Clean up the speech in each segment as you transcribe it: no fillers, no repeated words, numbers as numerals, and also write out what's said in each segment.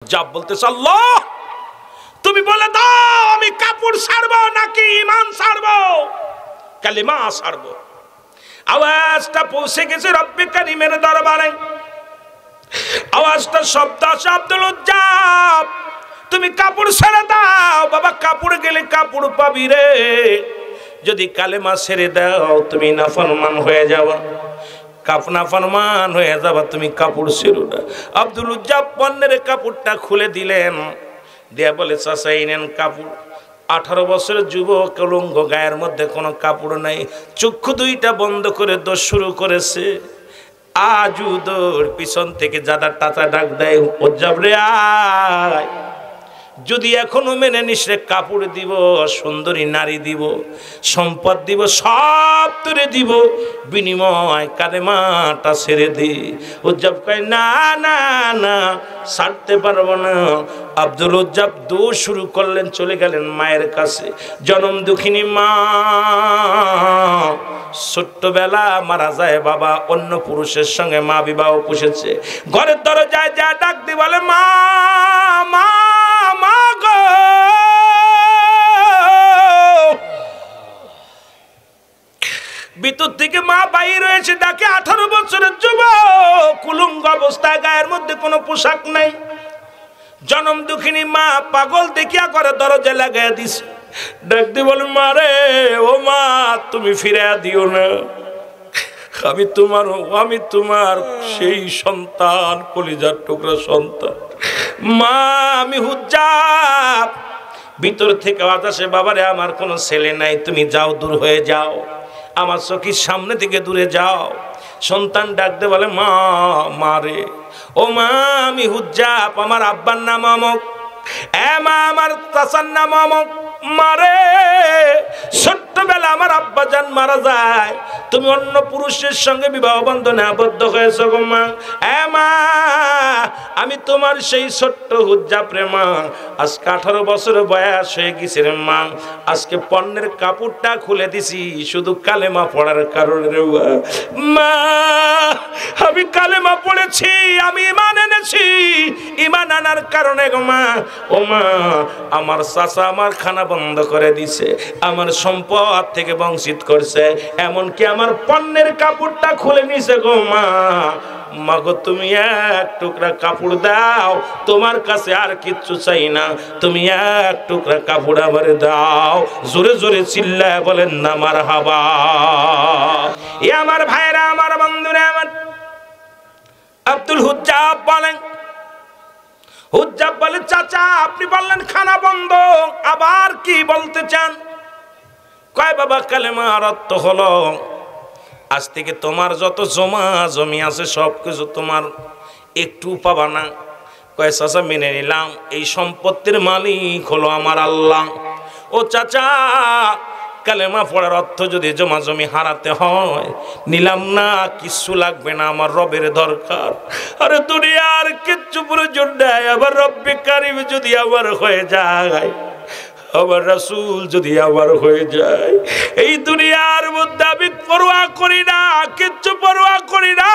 যা বলতেছ আল্লাহ তুমি বলে দাও আমি কাপড় ছাড়বো নাকি ঈমান ছাড়বো, কালিমা ছাড়বো। আওয়াজটা পৌঁছে গেছে রব্বে কারীমের দরবারে। আওয়াজটা শব্দ আছে, আব্দুল উজ্জাব তুমি কাপড় ছেড়ে দাও। বাবা কাপড় গেলে কাপড় পাবি রে, যদি কালেমা ছেড়ে দাও তুমি নাফরমান হয়ে যাবা, নাফরমান হয়ে যাবা, তুমি কাপড় ছেড়ো না। আব্দুল উজ্জাব পণ্যের কাপড়টা খুলে দিলেন, দিয়া বলে চাচা এই নেন কাপড়। 18 বছরের যুবক, উলঙ্গ, গায়ের মধ্যে কোনো কাপড় নাই, চক্ষু দুইটা বন্ধ করে দোষ শুরু করেছে। আজু দৌড় পিছন থেকে যাদা টাচা ডাক দেয়, উজ্জাব রে আয়, যদি এখনো মেনে নিস রে কাপড় দিব, সুন্দরী নারী দিব, সম্পদ দিব, সব তুলে দিব, বিনিময় কালেমাটা ছেড়ে দে। উজ্জাব কয় না না না ছাড়তে পারবো না। আব্দুল উজ্জাব দৌড় শুরু করলেন, চলে গেলেন মায়ের কাছে। জনম দুঃখিনী মা, ছোট্টবেলা মারা যায় বাবা, অন্য পুরুষের সঙ্গে মা বিবাহ পুষেছে। ঘরের দরজায় যা ডাক দি বলে মা মা মা গো। ভিতর থেকে মা বাইরে রয়েছে, ডাকে 18 বছরের যুবক, উলঙ্গ অবস্থায়, গায়ের মধ্যে কোনো পোশাক নাই। জনম দুঃখিনী মা পাগল দেখিয়া করে দরজা লাগাইয়া দিছে, ডাক দি বলে মা রে, ও মা তুমি ফিরে দিও না, আমি তোমার সেই সন্তান, কলিজার টুকরা সন্তান। মা আমি হুজ্জাব। ভিতর থেকে আওয়াজ আসে, বাবারে আমার কোনো ছেলে নাই, তুমি যাও, দূর হয়ে যাও, আমার চোখের সামনে থেকে দূরে যাও। সন্তান ডাকতে বলে মা মা রে, ও মা আমি হুজ্জাব, আমার আব্বার নাম অমক, এ মা আমার চাচার নাম অমক। মারে ছোট্টবেলা আমার আব্বাজান মারা যায়, তুমি অন্য পুরুষের সঙ্গে বিবাহ বন্ধনে আবদ্ধ হয়েছ গো মা। এ মা আমি তোমার সেই ছোট্ট হুজ্জাব রে মা, আজকে 18 বছরের বয়স হয়ে গেছে রে মা, আজকে পণ্যের কাপড়টা খুলে দিছি শুধু কালেমা পড়ার কারণে রে মা। আমি কালেমা পড়েছি, আমি ঈমান এনেছি, ঈমান আনার কারণে গো মা। ও মা আমার চাচা আমার খানা বন্ধ করে দিছে, আমার সম্পদ থেকে বঞ্চিত করছে, এমনকি আমার পণ্যের কাপড়টা খুলে নিছে গো মা। মাগো তুমি এক টুকরা কাপড় দাও, তোমার কাছে আর কিচ্ছু চাই না, তুমি এক টুকরা কাপড় আমারে দাও। জোরে জোরে চিল্লায় বলেন না মারহাবা। এ আমার ভাইরা, আমার বন্ধুরা, আমার আব্দুল হুজ্জাব বলেন, হুজ্জাব বলে চাচা আপনি বললেন খানা বন্ধ, আবার কি বলতে চান? কয় বাবা কালেমার অর্থ হলো আজ থেকে তোমার যত জমা জমি আছে সব কিছু তোমার, একটু পাবা না। কয় চাচা মেনে নিলাম, এই সম্পত্তির মালিক হলো আমার আল্লাহ। ও চাচা কালেমা পড়ার অর্থ যদি জমা জমি হারাতে হয়, নিলাম না, কিচ্ছু লাগবে না, আমার রবের দরকার। আরে দুনিয়ার কিচ্ছু প্রয়োজন নাই, আবার রব্বে কারিম যদি আবার হয়ে যায়, আমার রাসূল যদি আবার হয়ে যায়, এই দুনিয়ার মধ্যে আমি পরোয়া করি না, কিচ্ছু পরোয়া করি না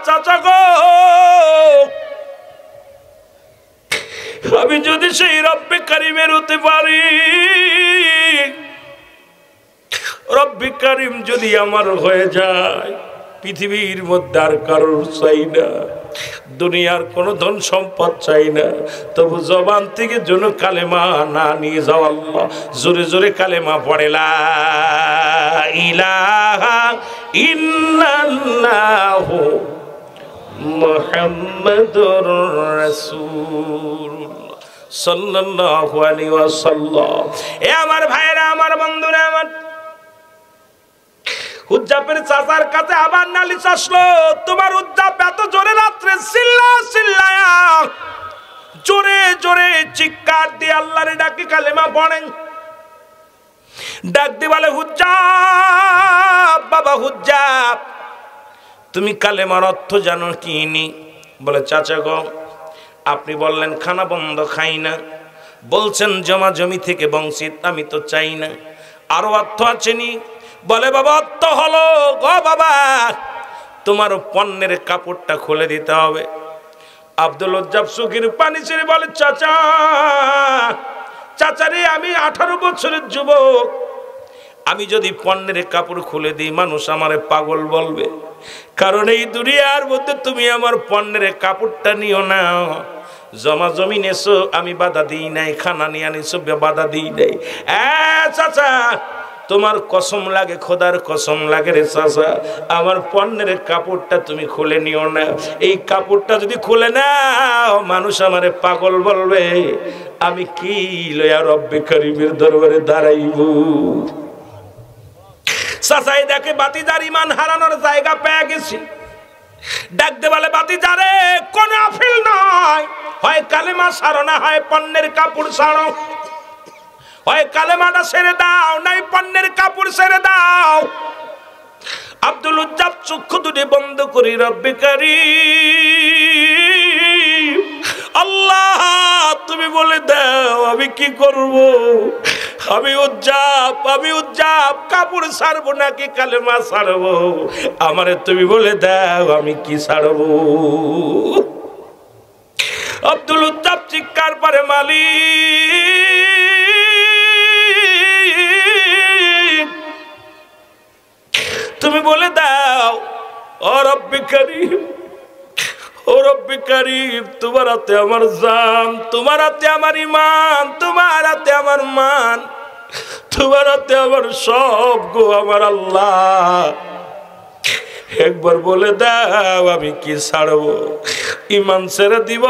চাচা গো। আমি যদি সেই রব্বে কারিমের হতে পারি, রব্বে কারিম যদি আমার হয়ে যায়, পৃথিবীর মধ্যে আর কারোর চাই না, দুনিয়ার কোনো ধন সম্পদ চাই না, তবু জবান থেকে যেন কালেমা না নিয়ে যাও আল্লাহ। জোরে জোরে কালেমা পড়ে লা ইলাহা ইল্লাল্লাহু মুহাম্মাদুর রাসূলুল্লাহ সাল্লাল্লাহু আলাইহি ওয়াসাল্লাম। এ আমার ভাইরা, আমার বন্ধুরা, আমার হুজ্জাবের চাচার কাছে আবার নালিশ আসলো, তোমার হুজ্জাব এত জোরে রাত্রে চিল্লায়া জোরে জোরে চিৎকার দিয়ে আল্লাহরে ডাকে কালেমা পড়েন। ডাক দিয়ে বলে হুজ্জাব, বাবা হুজ্জাব তুমি কালেমার অর্থ জানো কি নি? বলে চাচা গো আপনি বললেন খানা বন্ধ খাই না, বলছেন জমা জমি থেকে বঞ্চিত, আমি তো চাই না, আরো অর্থ আছে নি? বলে বাবা অর্থ হলো গো বাবা তোমার পণ্যের কাপড়টা খুলে দিতে হবে, আব্দুল লজ্জাব চোখের পানি ছেড়ে বলে, চাচা চাচারে, আমি 18 বছরের যুবক, আমি যদি পণ্যের কাপড় খুলে দিই মানুষ আমারে পাগল বলবে, কারণ এই দুনিয়ার মধ্যে তুমি আমার পণ্যের কাপড়টা নিও না। জমা জমি নেছো, আমি বাধা দিই নাই, খানা নিয়ে আনিছো, বাধা দিই নাই। চাচা তোমার কসম লাগে, খোদার কসম লাগে রে চাচা, আমার পণ্যের কাপড়টা তুমি খুলে নিও না। এই কাপড়টা যদি খুলে নাও মানুষ আমারে পাগল বলবে, আমি কি লইয়া রব্বে করিমের দরবারে দাঁড়াইব। চাচাই দেখে বাতিজার ইমান হারানোর জায়গা পেয়ে গেছি, ডাকতে বলে, বাতিজারে কোন আফিল নয়, হয় কালেমা ছাড়ো না হয় পণ্যের কাপড় ছাড়ো, হয় কালেমাটা ছেড়ে দাও নাই পণ্যের কাপড় ছেড়ে দাও। আব্দুল লজ্জাব চক্ষু দুটি বন্ধ করি, রব্বে কারীম আল্লাহ তুমি বলে দাও আমি কি করব, আমি উজ্জাব কাপড় ছাড়বো নাকি কালেমা ছাড়বো, আমারে তুমি বলে দাও আমি কি ছাড়বো। আব্দুল লজ্জাব চিৎকার করে, মালিক তুমি বলে দাও। ও রব্বে কারীম, ও রব্বে কারীম, তোমার হাতে আমার জান, তোমার হাতে আমার ঈমান, তোমার হাতে আমার মান, তোমার হাতে আমার সব গো আমার আল্লাহ, একবার বলে দাও আমি কি ছাড়বো, ঈমান ছেড়ে দিব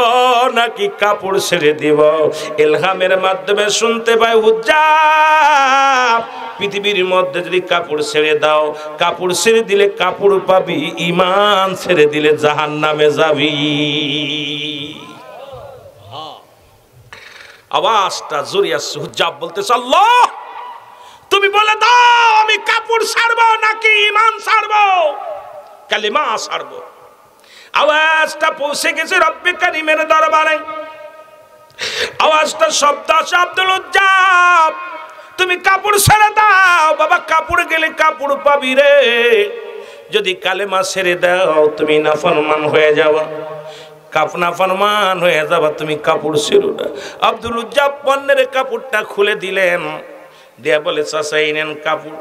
নাকি কাপড় ছেড়ে দিব। ইলহামের মাধ্যমে শুনতে পাই, হুজ্জাব পৃথিবীর মধ্যে যদি কাপড় ছেড়ে দাও, কাপড় ছেড়ে দিলে কাপড় পাবি, ঈমান ছেড়ে দিলে জাহান্নামে যাবি। আওয়াজটা জোরে আসছে, হুজ্জাব বলতেছে, আল্লাহ তুমি বলে দাও আমি কাপড় ছাড়বো নাকি ঈমান ছাড়বো, কালিমা ছাড়বো। আওয়াজটা পৌঁছে গেছে রব্বে কারীমের দরবারে, আওয়াজটা শব্দ আছে, আব্দুল লজ্জাব তুমি কাপড় ছেড়ে দাও বাবা, কাপড় গেলে কাপড় পাবি রে, যদি কালেমা ছেড়ে দাও তুমি নাফরমান হয়ে যাবা, নাফরমান হয়ে যাবা, তুমি কাপড় ছেড়ো না। আব্দুল লজ্জাব পণ্যের কাপড়টা খুলে দিলেন, দিয়া বলে, চাচা এই নেন কাপড়।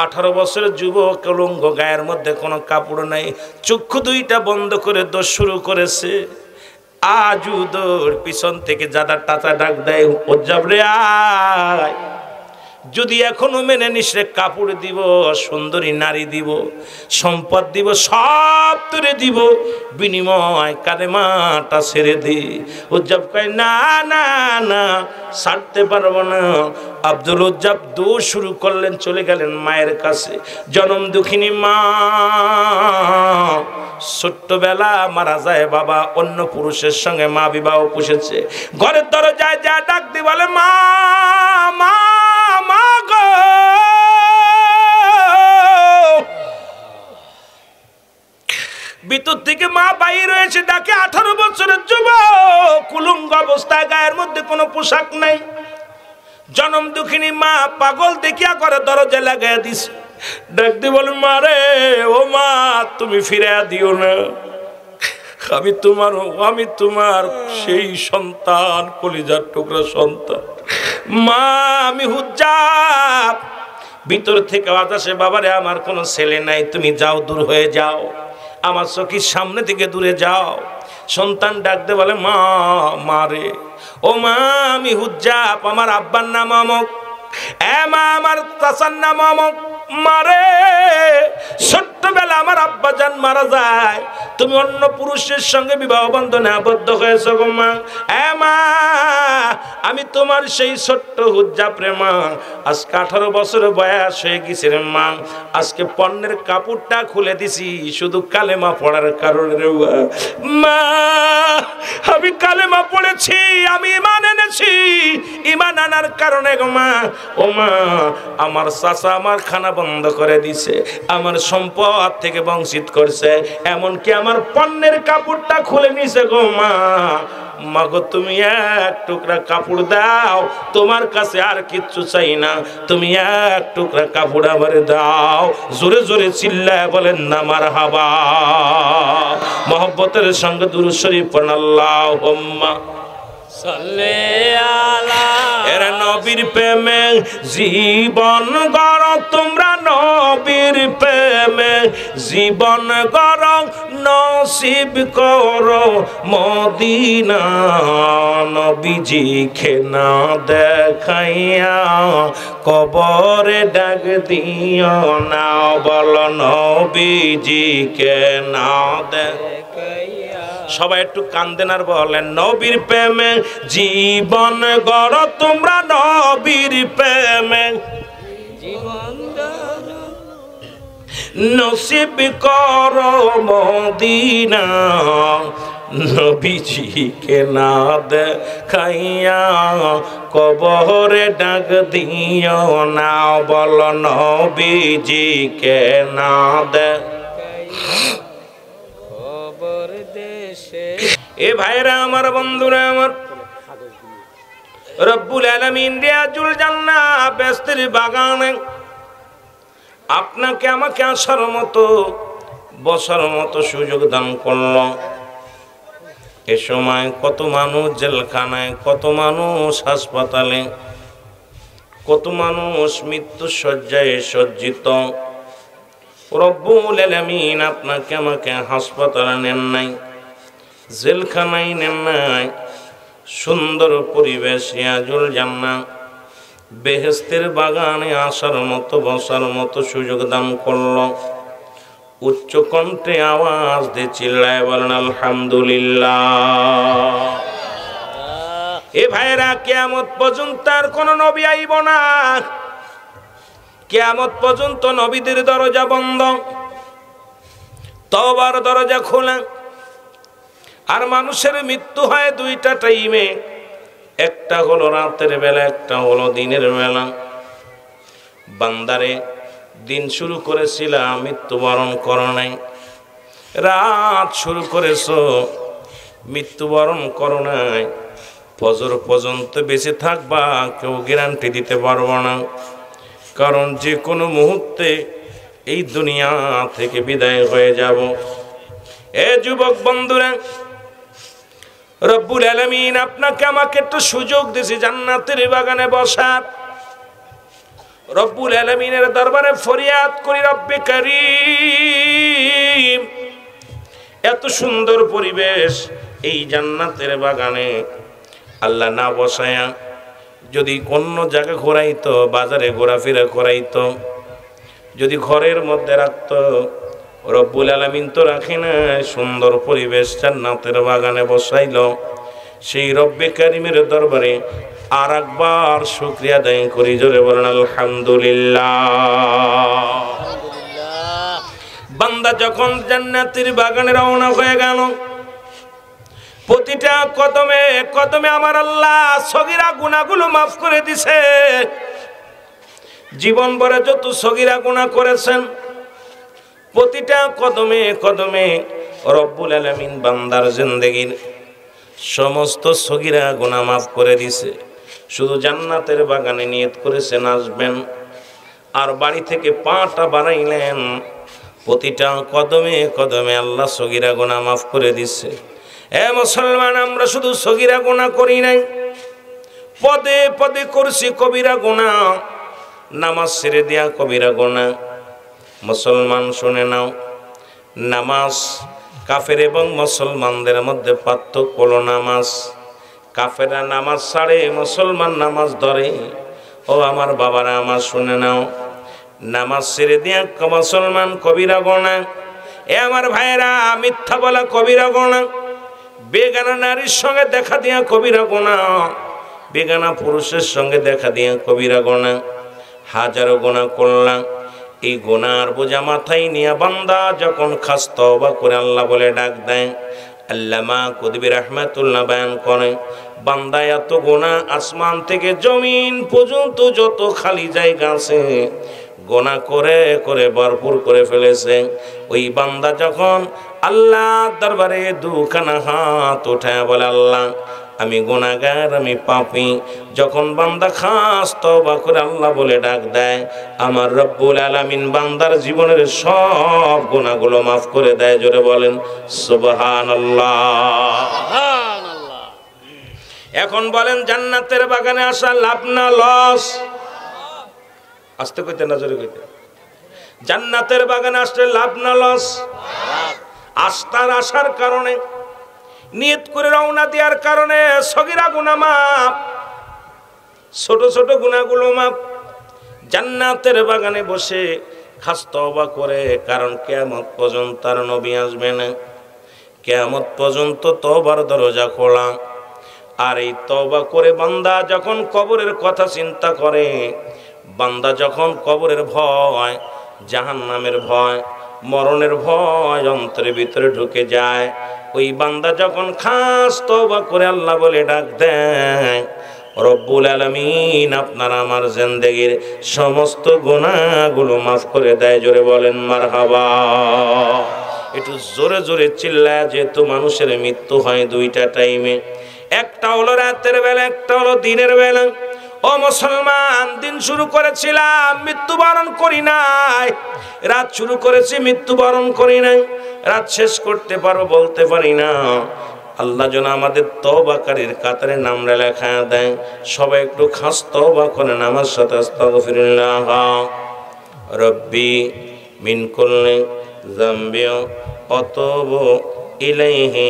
18 বছরের যুবক, লঙ্গ, গায়ের মধ্যে কোনো কাপড় নাই, চক্ষু দুইটা বন্ধ করে দৌড় শুরু করেছে। আজু দৌড় পিছন থেকে যাদা টাচা ডাক দেয়, হুজ্জাব রে আয়, যদি এখনো মেনে নিস রে কাপড় দিব, সুন্দরী নারী দিব, সম্পদ দিব, সব তুলে দিব, বিনিময় কালেমাটা ছেড়ে দে। হুজ্জাব কয়, না না না ছাড়তে পারবো না। আব্দুল লজ্জাব দৌড় শুরু করলেন, চলে গেলেন মায়ের কাছে। জনম দুঃখিনী মা, ছোট্টবেলা মারা যায় বাবা, অন্য পুরুষের সঙ্গে মা বিবাহ পুষেছে। ঘরের দরজায় যা ডাক দি বলে, মা মা মা গো, ভিতর থেকে মা বাইরে রয়েছে, ডাকে। 18 বছরের যুবক, কুলঙ্গ অবস্থায়, গায়ের মধ্যে কোনো পোশাক নাই। জনম দুঃখিনী মা পাগল দেখিয়া করে দরজা লাগাইয়া দিছে, ডাক দি বলে, মা রে, ও মা তুমি ফিরে দিও না, আমি তোমার সেই সন্তান, কলিজার টুকরা সন্তান। মা আমি হুজ্জাব, ভিতর থেকে আওয়াজ আসে, বাবারে আমার কোনো ছেলে নাই, তুমি যাও, দূর হয়ে যাও, আমার চোখের সামনে থেকে দূরে যাও। সন্তান ডাকতে বলে, মা মা রে, ও মা আমি হুজ্জাব, আমার আব্বার নাম অমক, মা আমার চাচার নাম অমক, মারে ছোট্টবেলা আমার আব্বাজান মারা যায়, তুমি অন্য পুরুষের সঙ্গে বিবাহ বন্ধনে আবদ্ধ হয়েছো গো মা। মা আমি তোমার সেই ছোট্ট হুজ্জাব রে মা, আজকে 18 বছর বয়স হয়ে গেছে রে মা, আজকে পণ্যের কাপড়টা খুলে দিছি শুধু কালেমা পড়ার কারণে রে মা। আমি কালেমা পড়েছি, আমি ঈমান এনেছি, ঈমান আনার কারণে গো মা, ও মা আমার চাচা আমার খানা বন্ধ করে দিছে, আমার সম্পদ থেকে বঞ্চিত করছে, এমনকি আমার পণ্যের কাপড়টা খুলে নিছে গো মা। মাগো তুমি এক টুকরা কাপড় দাও, তোমার কাছে আর কিচ্ছু চাই না, তুমি এক টুকরা কাপড় আমারে দাও। জোরে জোরে চিল্লায় বলেন না মারহাবা। মহব্বতের সঙ্গে দুরূদ শরীফ পড়েন আল্লাহুম্মা এরা নবীর প্রেমে জীবন গড়, তোমরা নবীর প্রেমে জীবন গড়, নসিব করো মদিনা। নবীজিকে না দেখাইয়া কবরে ডাক দিও না, বলো নবীজিকে না দেখাইয়া। সবাই একটু কান্দেন আর বলেন নবীর প্রেমে জীবন গড়, তোমরা নবীর প্রেমে জীবন নসিব করো মদিনা। নবীজিকে না দেখাইয়া কবরে ডাক দিও না, বলো নবীজিকে না দেখাইয়া কবর দেশে। এ ভাইরা আমার, বন্ধুরা আমার, রব্বুল আলামিন রিয়াজুল জান্নাহ বেহেশতের বাগানে আপনাকে আমাকে আসার মতো বসার মতো সুযোগ দান করল। এ সময় কত মানুষ জেলখানায়, কত মানুষ হাসপাতালে, কত মানুষ মৃত্যু শয্যায় সজ্জিত। রব্বুল আলামিন আপনাকে আমাকে হাসপাতালে নেন নাই, জেলখানায় নেন নাই, সুন্দর পরিবেশ রিয়াজুল জান্নাহ বেহেশতের বাগানে আসার মতো বসার মতো সুযোগ দান করল। উচ্চ কণ্ঠে আওয়াজ দিয়ে চিল্লায় বলেন আলহামদুলিল্লাহ। এ ভাইরা, কিয়ামত পর্যন্ত আর কোন নবী আইব না, কিয়ামত পর্যন্ত নবীদের দরজা বন্ধ, তওবার দরজা খোলা। আর মানুষের মৃত্যু হয় দুইটা টাইমে, একটা হলো রাতের বেলা, একটা হলো দিনের বেলা। বান্দারে দিন শুরু করেছিলাম, মৃত্যুবরণ করো নাই। রাত শুরু করেছো, মৃত্যুবরণ করো নাই। ফজর পর্যন্ত বেঁচে থাকবা, কেউ গ্যারান্টি দিতে পারবো না, কারণ যে কোনো মুহূর্তে এই দুনিয়া থেকে বিদায় হয়ে যাব। এ যুবক বন্ধুরা, রব্বুল আলামিন আপনাকে আমাকে একটু সুযোগ দিয়েছে জান্নাতের বাগানে বসার। রব্বুল আলামিনের দরবারে ফরিয়াদ করি, রব্বে কারীম, এত সুন্দর পরিবেশ এই জান্নাতের বাগানে আল্লাহ না বসায়া যদি অন্য জায়গায় ঘোরাইতো, বাজারে ঘোরাফেরা করাইতো, যদি ঘরের মধ্যে রাখতো, রব্বুল আলামিন তো রাখে না, সুন্দর পরিবেশ জান্নাতের বাগানে বসাইল। সেই রব্বে কারীমের দরবারে আর একবার শুকরিয়া আদায় করি, জোরে বলেন আলহামদুলিল্লাহ। বান্দা যখন জান্নাতের বাগানে রওনা হয়ে গেল, প্রতিটা কদমে কদমে আমার আল্লাহ সগীরা গুনাহগুলো মাফ করে দিছে। জীবন ভরে যত সগীরা গুনাহ করেছেন, প্রতিটা কদমে কদমে রব্বুল আলামিন বান্দার জিন্দেগির সমস্ত সগীরা গুনাহ মাফ করে দিছে। শুধু জান্নাতের বাগানে নিয়ত করেছেন আসবেন, আর বাড়ি থেকে পাটা বানাইলেন, প্রতিটা কদমে কদমে আল্লাহ সগীরা গুনাহ মাফ করে দিছে। এ মুসলমান, আমরা শুধু সগীরা গুনাহ করি নাই, পদে পদে করছি কবিরা গুনাহ, নামাজ ছেড়ে দেয়া কবিরা গুনাহ। মুসলমান শুনে নাও, নামাজ কাফের এবং মুসলমানদের মধ্যে পার্থক্য হলো নামাজ। কাফেররা নামাজ ছাড়ে, মুসলমান নামাজ ধরে। ও আমার বাবারা, আমার শুনে নাও, নামাজ ছেড়ে দিয়া মুসলমান কবিরা গুনাহ। এ আমার ভাইয়েরা, মিথ্যা বলা কবিরা গুনাহ, বেগানা নারীর সঙ্গে দেখা দিয়া কবিরা গুনাহ, বেগানা পুরুষের সঙ্গে দেখা দিয়া কবিরা গুনাহ। হাজারো গুনাহ করলাম, এই গুনার বোঝা মাথায় নিয়ে বান্দা যখন খাস তওবা করে আল্লাহ বলে ডাক দেয়, আল্লামা কুতুবী রাহমাতুল্লাহ বয়ান করে, বান্দা এত গুনাহ, আসমান থেকে জমিন পর্যন্ত যত খালি জায়গা আছে গোনা করে করে ভরপুর করে ফেলেছে। ওই বান্দা যখন আল্লাহর দরবারে দুখানা হাত উঠায় বলে, আল্লাহ আমি গুনাহগার, আমি পাপী। যখন বান্দা খাস তওবা করে আল্লাহ বলে ডাক দেয়, আমার রব্বুল আলামিন বান্দার জীবনের সব গুনাহগুলো মাফ করে দেয়। জোরে বলেন সুবহানাল্লাহ। সুবহানাল্লাহ। এখন বলেন, জান্নাতের বাগানে আসা লাভ না লস? আসতে কইতে না জোরে কইতে? জান্নাতের বাগানে আসলে লাভ না লস? আস্থার আসার কারণে, নিয়ত করে রওনা দেওয়ার কারণে সগীরা গুনাহ মাফ, ছোট ছোট গুনাহগুলো মাফ। জান্নাতের বাগানে বসে খাস তওবা করে, কারণ কিয়ামত পর্যন্ত আর নবী আসবে না। কিয়ামত পর্যন্ত তওবার দরজা খোলা। আর এই তওবা করে বান্দা যখন কবরের কথা চিন্তা করে, বান্দা যখন কবরের ভয়, জাহান্নামের ভয়, মরণের ভয় অন্তরের ভিতরে ঢুকে যায়, ওই বান্দা যখন খাস তওবা করে আল্লাহ বলে ডাক দেয়, রব্বুল আলামিন আপনার আমার জিন্দেগীর সমস্ত গুনাহগুলো মাফ করে দেয়। জোরে বলেন মারহাবা। একটু জোরে জোরে চিল্লায়, যেহেতু মানুষের মৃত্যু হয় দুইটা টাইমে, একটা হলো রাতের বেলা, একটা হলো দিনের বেলা। ও মুসলমান, দিন শুরু করেছিলাম, মৃত্যুবরণ করি নাই। রাত শুরু করেছি, মৃত্যুবরণ করি নাই। রাত শেষ করতে পারো বলতে পারি না। আল্লাহ যেন আমাদের তওবাকারীর কাতারে নামটা লেখা দেয়। সবাই একটু খাস তওবা করেন আমার সাথে। আস্তাগফিরুল্লাহ রব্বি মিন কুল্লি যামবি আতুবু ইলাইহি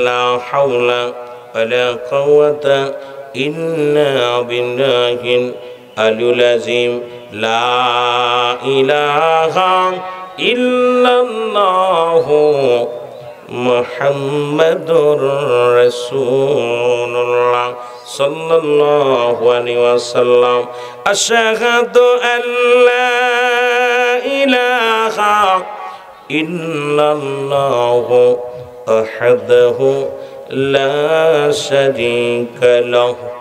লা হাওলা ওয়ালা কুওয়াতা ইল্লা বিল্লাহিল আলিয়্যিল আযীম। লা ইলাহা ইল্লাল্লাহু মুহাম্মাদুর রাসূলুল্লাহ সাল্লাল্লাহু আলাইহি ওয়াসাল্লাম। আশহাদু আল্লা ইলাহা ইল্লাল্লাহু আহাদাহু লা শারীকা লাহু ওয়া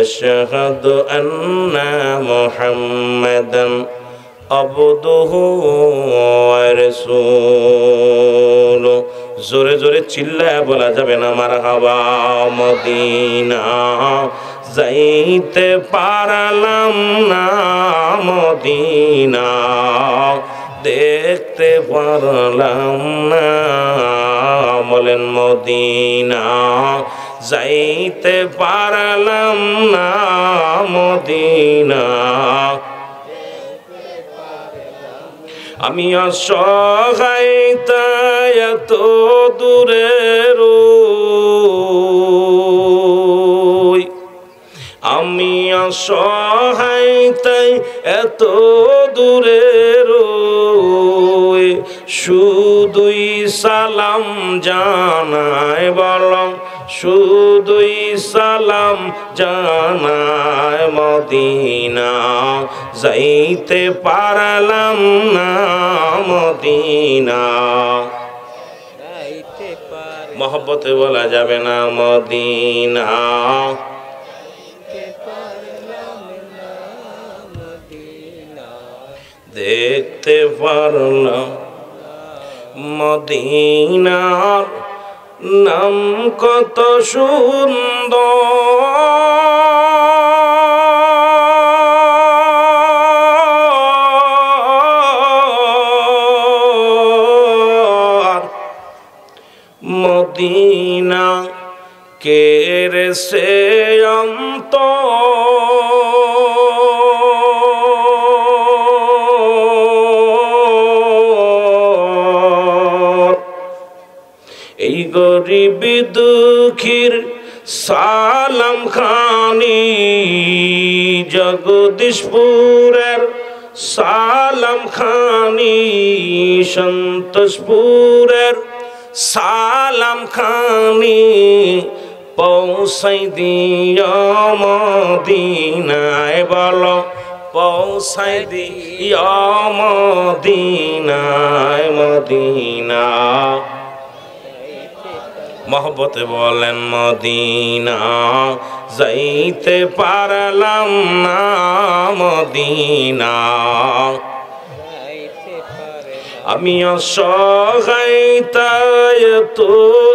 আশহাদু আন্না মুহাম্মাদান আবদুহু ওয়া রাসূলুহু। জোরে জোরে চিল্লায় বলা যাবে না মারহাবা। মদিনা যাইতে পারলাম না, মদিনা দেখতে পারলাম না। বলেন মদিনা যাইতে পারলাম না, মদিনা আমি অসহায় তাই এত দূরে রই, আমি অসহায় তাই এত দূরে রই। শুধুই সালাম জানাই বলম, শুধুই সালাম জানাই মদিনা যাইতে পারলাম না, মদিনা মহব্বতে বলা যাবে না মদিনা। দেখতে পারলাম মদিনার নাম কত সুন্দর, মদিনা কেরে সে এই গরিব দুঃখীর সালাম খানি, জগদীশপুরের সালাম খানি, সন্তোষপুরের সালাম খানি পৌঁছাই দিও মদিনায়। বলো পৌঁছাই দিও মদিনায়, মদিনা মহব্বতে বলেন মদিনা যাইতে পারলাম না, মদিনা আমি অসহায় তাই এত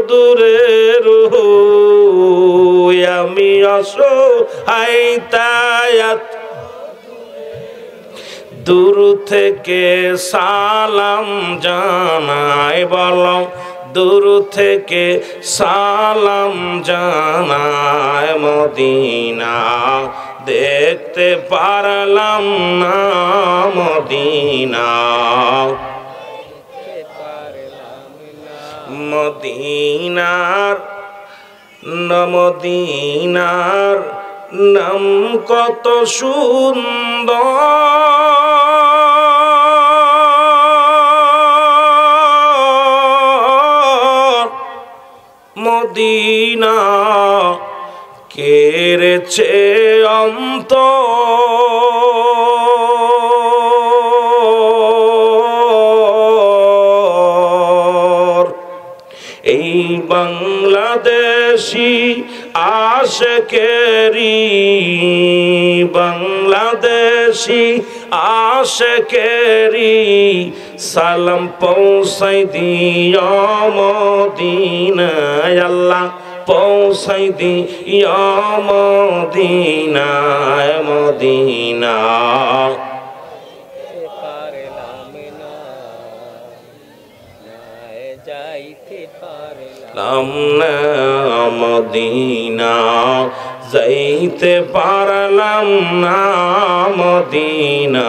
দূরে রই, আমি অসহায় তাই দূর থেকে সালাম জানাই, বলো দূর থেকে সালাম জানাই, মদিনা দেখতে পারলাম না মদিনা, মদিনার মদিনার নাম কত সুন্দর, মদিনা কেড়েছে অন্তর। এই বাংলাদেশি আশেকেরি, বাংলাদেশি আশেকেরি সালাম পৌঁছাই দিও মদিনায়, আল্লাহ পৌঁছাই দিও মদিনায়, মদিনা মদিনা যাইতে পারলাম না মদিনা।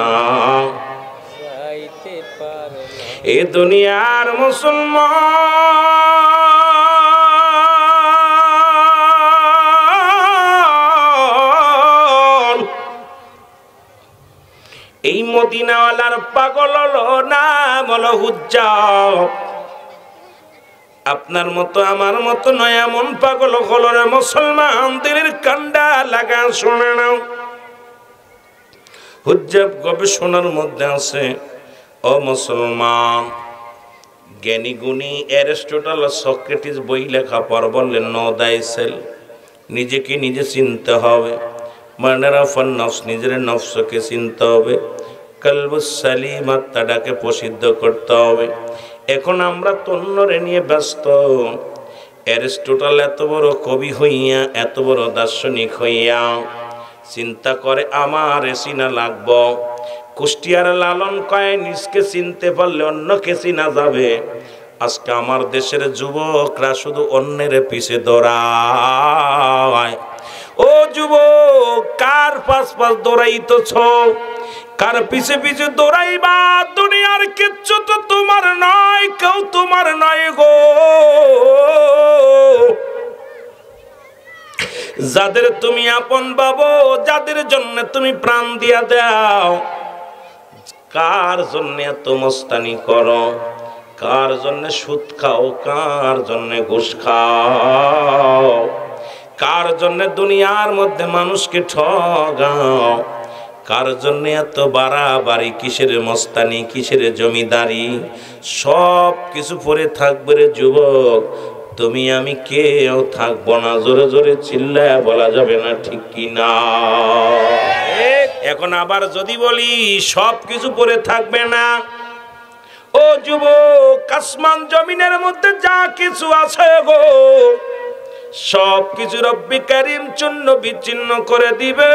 এ দুনিয়ার মুসলমান এই মদিনাওয়ালার পাগল হলো না বলো হুজ্জাব, আপনার মতো আমার মতো নয়, এমন পাগল হলো রে মুসলমানদের কান্ডা লাগা। শোনে নাও, হুজ্জাব গবেষণার মধ্যে আছে, ও মুসলমান, জ্ঞানী গুণী অ্যারিস্টটল সক্রেটিস বই লেখা পর বললেন, নো দাই সেল, নিজেকে নিজে চিনতে হবে, মানারাফান নফস, নিজের নফসকে চিনতে হবে, কলবুস সালিম, আত্মাটাকে প্রসিদ্ধ করতে হবে। এখন আমরা তন্নরে নিয়ে ব্যস্ত। অ্যারিস্টটল এত বড় কবি হইয়া, এত বড় দার্শনিক হইয়া চিন্তা করে আমার চিনা লাগব। কুষ্টিয়ার লালন কয়, নিজকে চিনতে পারলে অন্যকে চিনা যাবে। আজকে আমার দেশের যুবকরা শুধু অন্যের পিছে দৌড়ায়। ও যুবক, কার পাশ পাশ দৌড়াইতেছ, কার পিছে পিছে দৌড়াইবা? দুনিয়ার কিচ্ছু তো তোমার নয়, কেউ তোমার নয় গো। যাদের তুমি আপন ভাবো, যাদের জন্য তুমি প্রাণ দিয়া দাও, কার জন্য এত মস্তানি করো, কার জন্য সুদ খাও, কার জন্য ঘুষ খাও, কার জন্য দুনিয়ার মধ্যে মানুষকে ঠগাও, কার জন্য এত বাড়াবাড়ি, কিসের মস্তানি, কিসের জমিদারি, সব কিছু পরে থাকবে রে যুবক। তুমি আমি কেউ থাকবো না। জোরে জোরে চিল্লায় বলা যাবে না, ঠিক কি না? এখন আবার যদি বলি সব কিছু পরে থাকবে না, ও যুবক, আসমান জমিনের মধ্যে যা কিছু আছে গো, সব কিছু রব্বি কারীম চূর্ণ বিচ্ছিন্ন করে দিবে।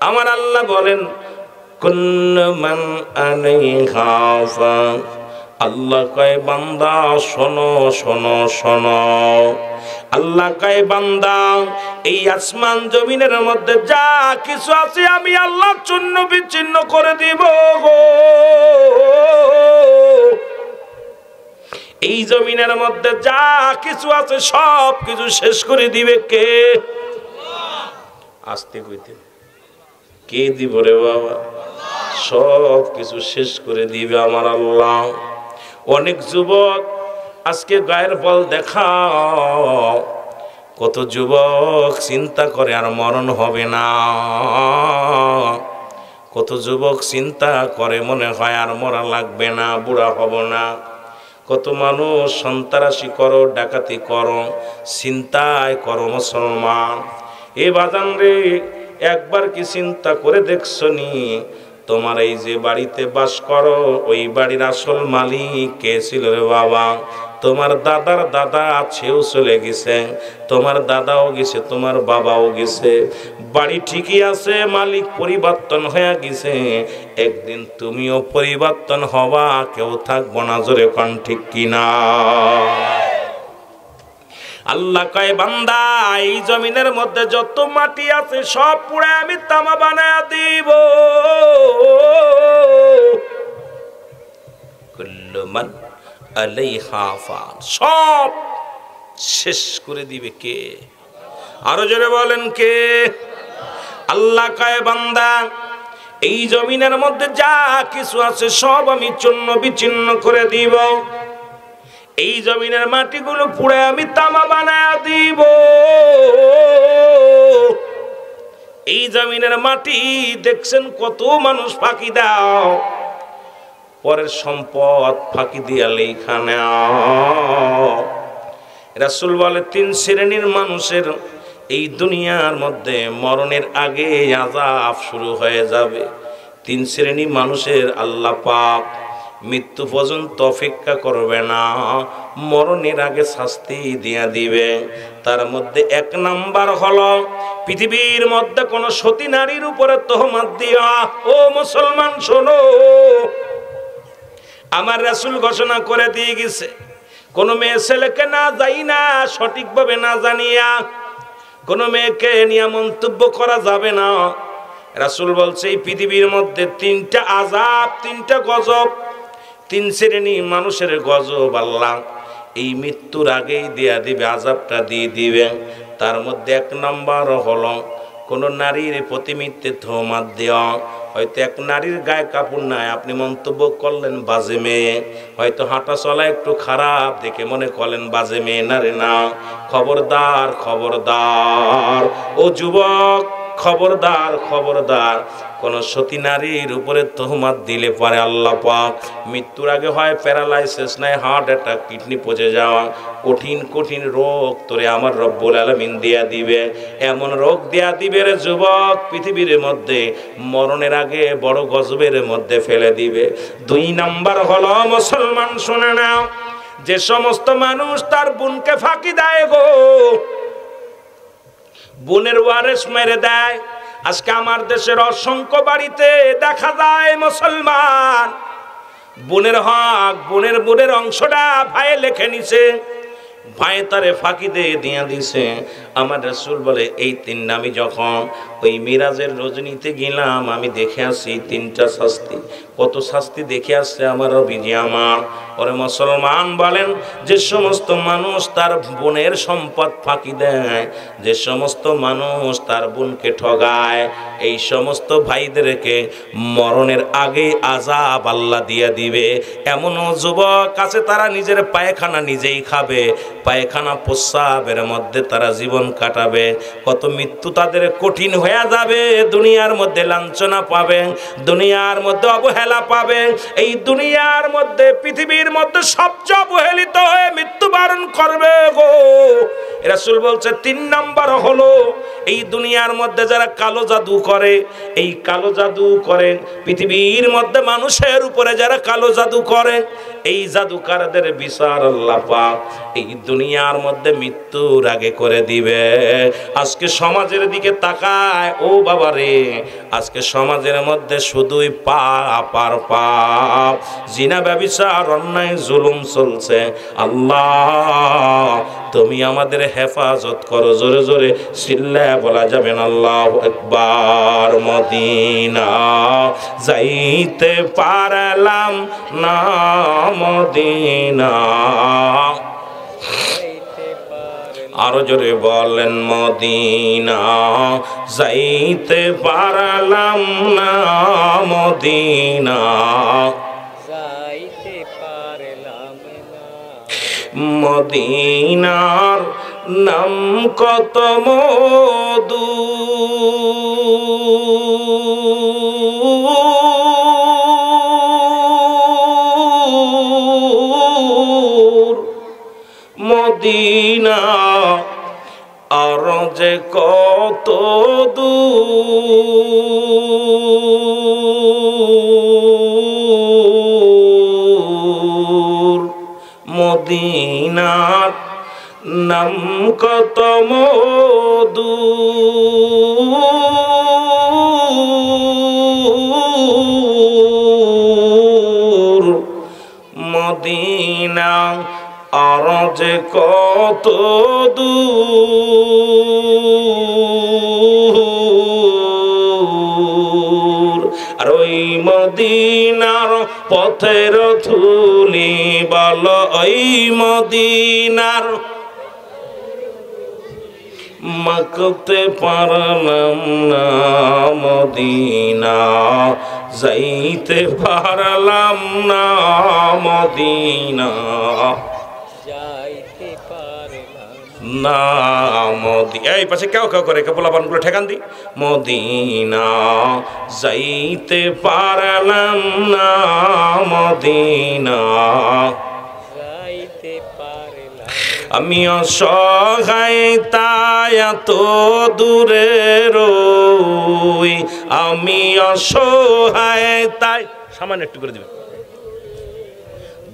আমার আল্লাহ বলেন, কুল্লু মান আলাইহা ফান, আল্লাহ কয় বান্দা শোনো শোনো শোনো, আল্লাহ কয় বান্দা এই আসমান জমিনের মধ্যে যা কিছু আছে আমি আল্লাহ চূর্ণ বিচ্ছিন্ন করে দিব গো। এই জমিনের মধ্যে যা কিছু আছে সব কিছু শেষ করে দিবে কে? আস্তে কইতে, কে দিব রে বাবা? সব কিছু শেষ করে দিবে আমার আল্লাহ। অনেক যুবক আজকে গায়ের বল দেখাও, কত যুবক চিন্তা করে আর মরণ হবে না, কত যুবক চিন্তা করে মনে হয় আর মরা লাগবে না, বুড়া হব না। কত মানুষ সন্ত্রাসী করো, ডাকাতি করো, চিন্তায় করো মুসলমান। এ বাজান রে, একবার কি চিন্তা করে দেখছনি তোমার এই যে বাড়িতে বাস করো ওই বাড়ির আসল মালিক কে ছিল রে বাবা? তোমার দাদার দাদা সেও চলে গেছে, তোমার দাদাও গেছে, তোমার বাবাও গেছে, বাড়ি ঠিকই আছে, মালিক পরিবর্তন হয়ে গেছে, একদিন তুমিও পরিবর্তন হবা, কেউ থাকবো না, জোরে কোন ঠিক কিনা? আল্লাহ কয় বান্দা এই জমিনের মধ্যে যত মাটি আছে সব পুড়ে আমি তামা বানায়া দিব। কুল্লু মান আলাইহা ফান, সব শেষ করে দিবে কে? আরো জোরে বলেন কে? আল্লাহ কয় বান্দা এই জমিনের মধ্যে যা কিছু আছে সব আমি চূর্ণ বিচ্ছিন্ন করে দিব, এই জমিনের মাটিগুলো পুড়ে আমি তামা বানায়া দিব। এই জমিনের মাটি দেখছেন কত মানুষ ফাঁকি দাও, পরের সম্পদ ফাঁকি দিয়া লেখা নেও। রাসূল বলে 3 শ্রেণীর মানুষের এই দুনিয়ার মধ্যে মরণের আগে আযাব শুরু হয়ে যাবে। 3 শ্রেণী মানুষের আল্লাহ পাক মৃত্যু পর্যন্ত অপেক্ষা করবে না, মরণের আগে শাস্তি দিয়া দিবে। তার মধ্যে 1 নাম্বার হলো পৃথিবীর মধ্যে কোন সতী নারীর উপরে তহমত দিয়া। ও মুসলমান শোনো, আমার রাসূল ঘোষণা করে দিয়ে গেছে কোন মেয়ে ছেলেকে না যাই না সঠিকভাবে না জানিয়া কোন মেয়েকে নিয়ে মন্তব্য করা যাবে না। রাসূল বলছে এই পৃথিবীর মধ্যে 3টা আযাব, 3টা গজব, 3 শ্রেণী মানুষের গজব আল্লাহ এই মৃত্যুর আগেই দিয়া দিবে, আযাবটা দিয়ে দিবে। তার মধ্যে 1 নাম্বার হলো কোন নারীর প্রতি মিথ্যে তহমত দেওয়া। হয়তো এক নারীর গায়ে কাপড় নাই, আপনি মন্তব্য করলেন বাজে মেয়ে, হয়তো হাঁটা চলা একটু খারাপ দেখে মনে করলেন বাজে মেয়ে, না রে না। খবরদার খবরদার ও যুবক, খবরদার খবরদার, কোন সতী নারীর উপরে তহমত দিলে পারে আল্লাহ পাক মৃত্যুর আগে হয় প্যারালাইসিস, নাই হার্ট অ্যাটাক, কিডনি পচে যাওয়া, কঠিন কঠিন রোগ তোরে আমার রব্বুল আলামিন দিয়া দিবে। এমন রোগ দিয়া দিবে রে যুবক, পৃথিবীর মধ্যে মরণের আগে বড় গজবের মধ্যে ফেলে দিবে। 2 নাম্বার হলো মুসলমান শুনে নাও, যে সমস্ত মানুষ তার বোনকে ফাঁকি দেয় গো, বোনের ওয়ারেস মেরে দেয়। আজকে আমার দেশের অসংখ্য বাড়িতে দেখা যায় মুসলমান বোনের হক, বোনের অংশটা ভাইয়ে লিখে নিছে, ভাই তারে ফাঁকি দিয়ে দিছে। আমার রাসূল বলে এই 3 আমি যখন ওই মিরাজের রজনীতে গেলাম আমি দেখে আসি 3টা শাস্তি। কত শাস্তি দেখে আসছে আমার নবীজি আমার। ওরে মুসলমান বলেন, যে সমস্ত মানুষ তার বোনের সম্পদ ফাঁকি দেয়, যে সমস্ত মানুষ তার বোনকে ঠগায়, এই সমস্ত ভাইদেরকে মরণের আগে আযাব আল্লাহ দিয়া দিবে। এমন যুবক আছে তারা নিজের পায়খানা নিজেই খাবে, পায়খানা প্রস্রাবের মধ্যে তারা জীবন কাটাবে। কত মৃত্যু তাদের কঠিন হয়ে যাবে, দুনিয়ার মধ্যে লাঞ্ছনা পাবে, দুনিয়ার মধ্যে অবহেলা পাবে। এই দুনিয়ার মধ্যে পৃথিবীর মধ্যে সবচেয়ে অবহেলিত হয়ে মৃত্যুবরণ করবে গো। রাসূল বলছে 3 নাম্বার হলো এই দুনিয়ার মধ্যে যারা কালো জাদু করে, এই কালো জাদু করে পৃথিবীর মধ্যে মানুষের উপরে যারা কালো জাদু করে, এই জাদুকারদের বিচার আল্লাহ পাক এই দুনিয়ার মধ্যে মৃত্যুর আগে করে দিবে। আজকে সমাজের দিকে তাকায় ও বাবা রে, আজকে সমাজের মধ্যে শুধুই পাপ আর পাপ, জিনা ব্যভিচার অন্যায় জুলুম চলছে। আল্লাহ তুমি আমাদের হেফাজত করো, জোরে জোরে চিল্লায় বলা যাবে না আল্লাহু আকবার। মদিনা যাইতে পারলাম না, মদিনা, আরো জোরে বলেন মদিনা যাইতে পারলাম না, মদিনা যাইতে পারলাম না। মদিনার নাম কত মধু, মদিনা আর যে কত দূর। মদিনার নাম কত মধু মদিনা আর যে কত দূর আর ওই মদিনার পথের ধুলি বল ওই মদিনার মাখতে পারলাম না মদিনা যাইতে পারলাম না মদিনা যাইতে পারলাম না মদিনা এই পাশে কেউ কেউ করে পোলাপানগুলো ঠেকান দি মদিনা যাইতে পারলাম না মদিনা যাইতে পারলাম আমি অসহায় তাই এত দূরে রই আমি অসহায় তাই সামান্য একটু করে দিবেন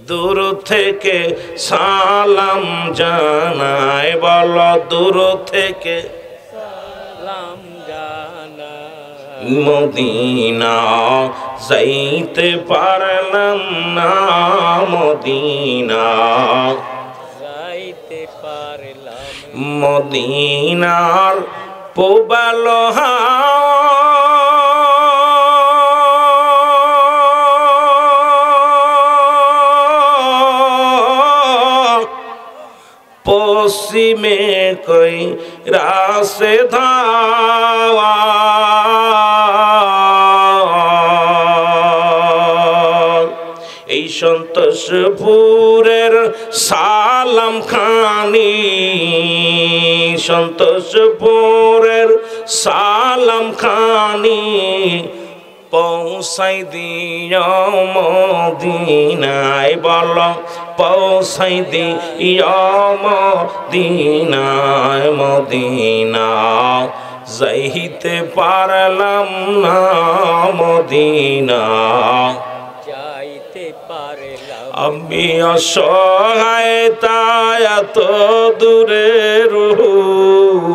দূর থেকে সালাম জানাই বল দূর থেকে সালাম জানা মদিনা যাইতে পারলাম না মদিনা যাইতে পারলাম মদিনার পোবাল পশ্চিমে কই রাসে ধাওয়া এই সন্তোষপুরের সালাম খানি সন্তোষপুরের সালাম খানি পৌঁছাই দিও মদিনায় বল পৌঁছাই দিও মদিনায় মদিনা যাইতে পারলাম না মদিনা যাইতে পারলাম আমি অসহায় তাই এত দূরে রই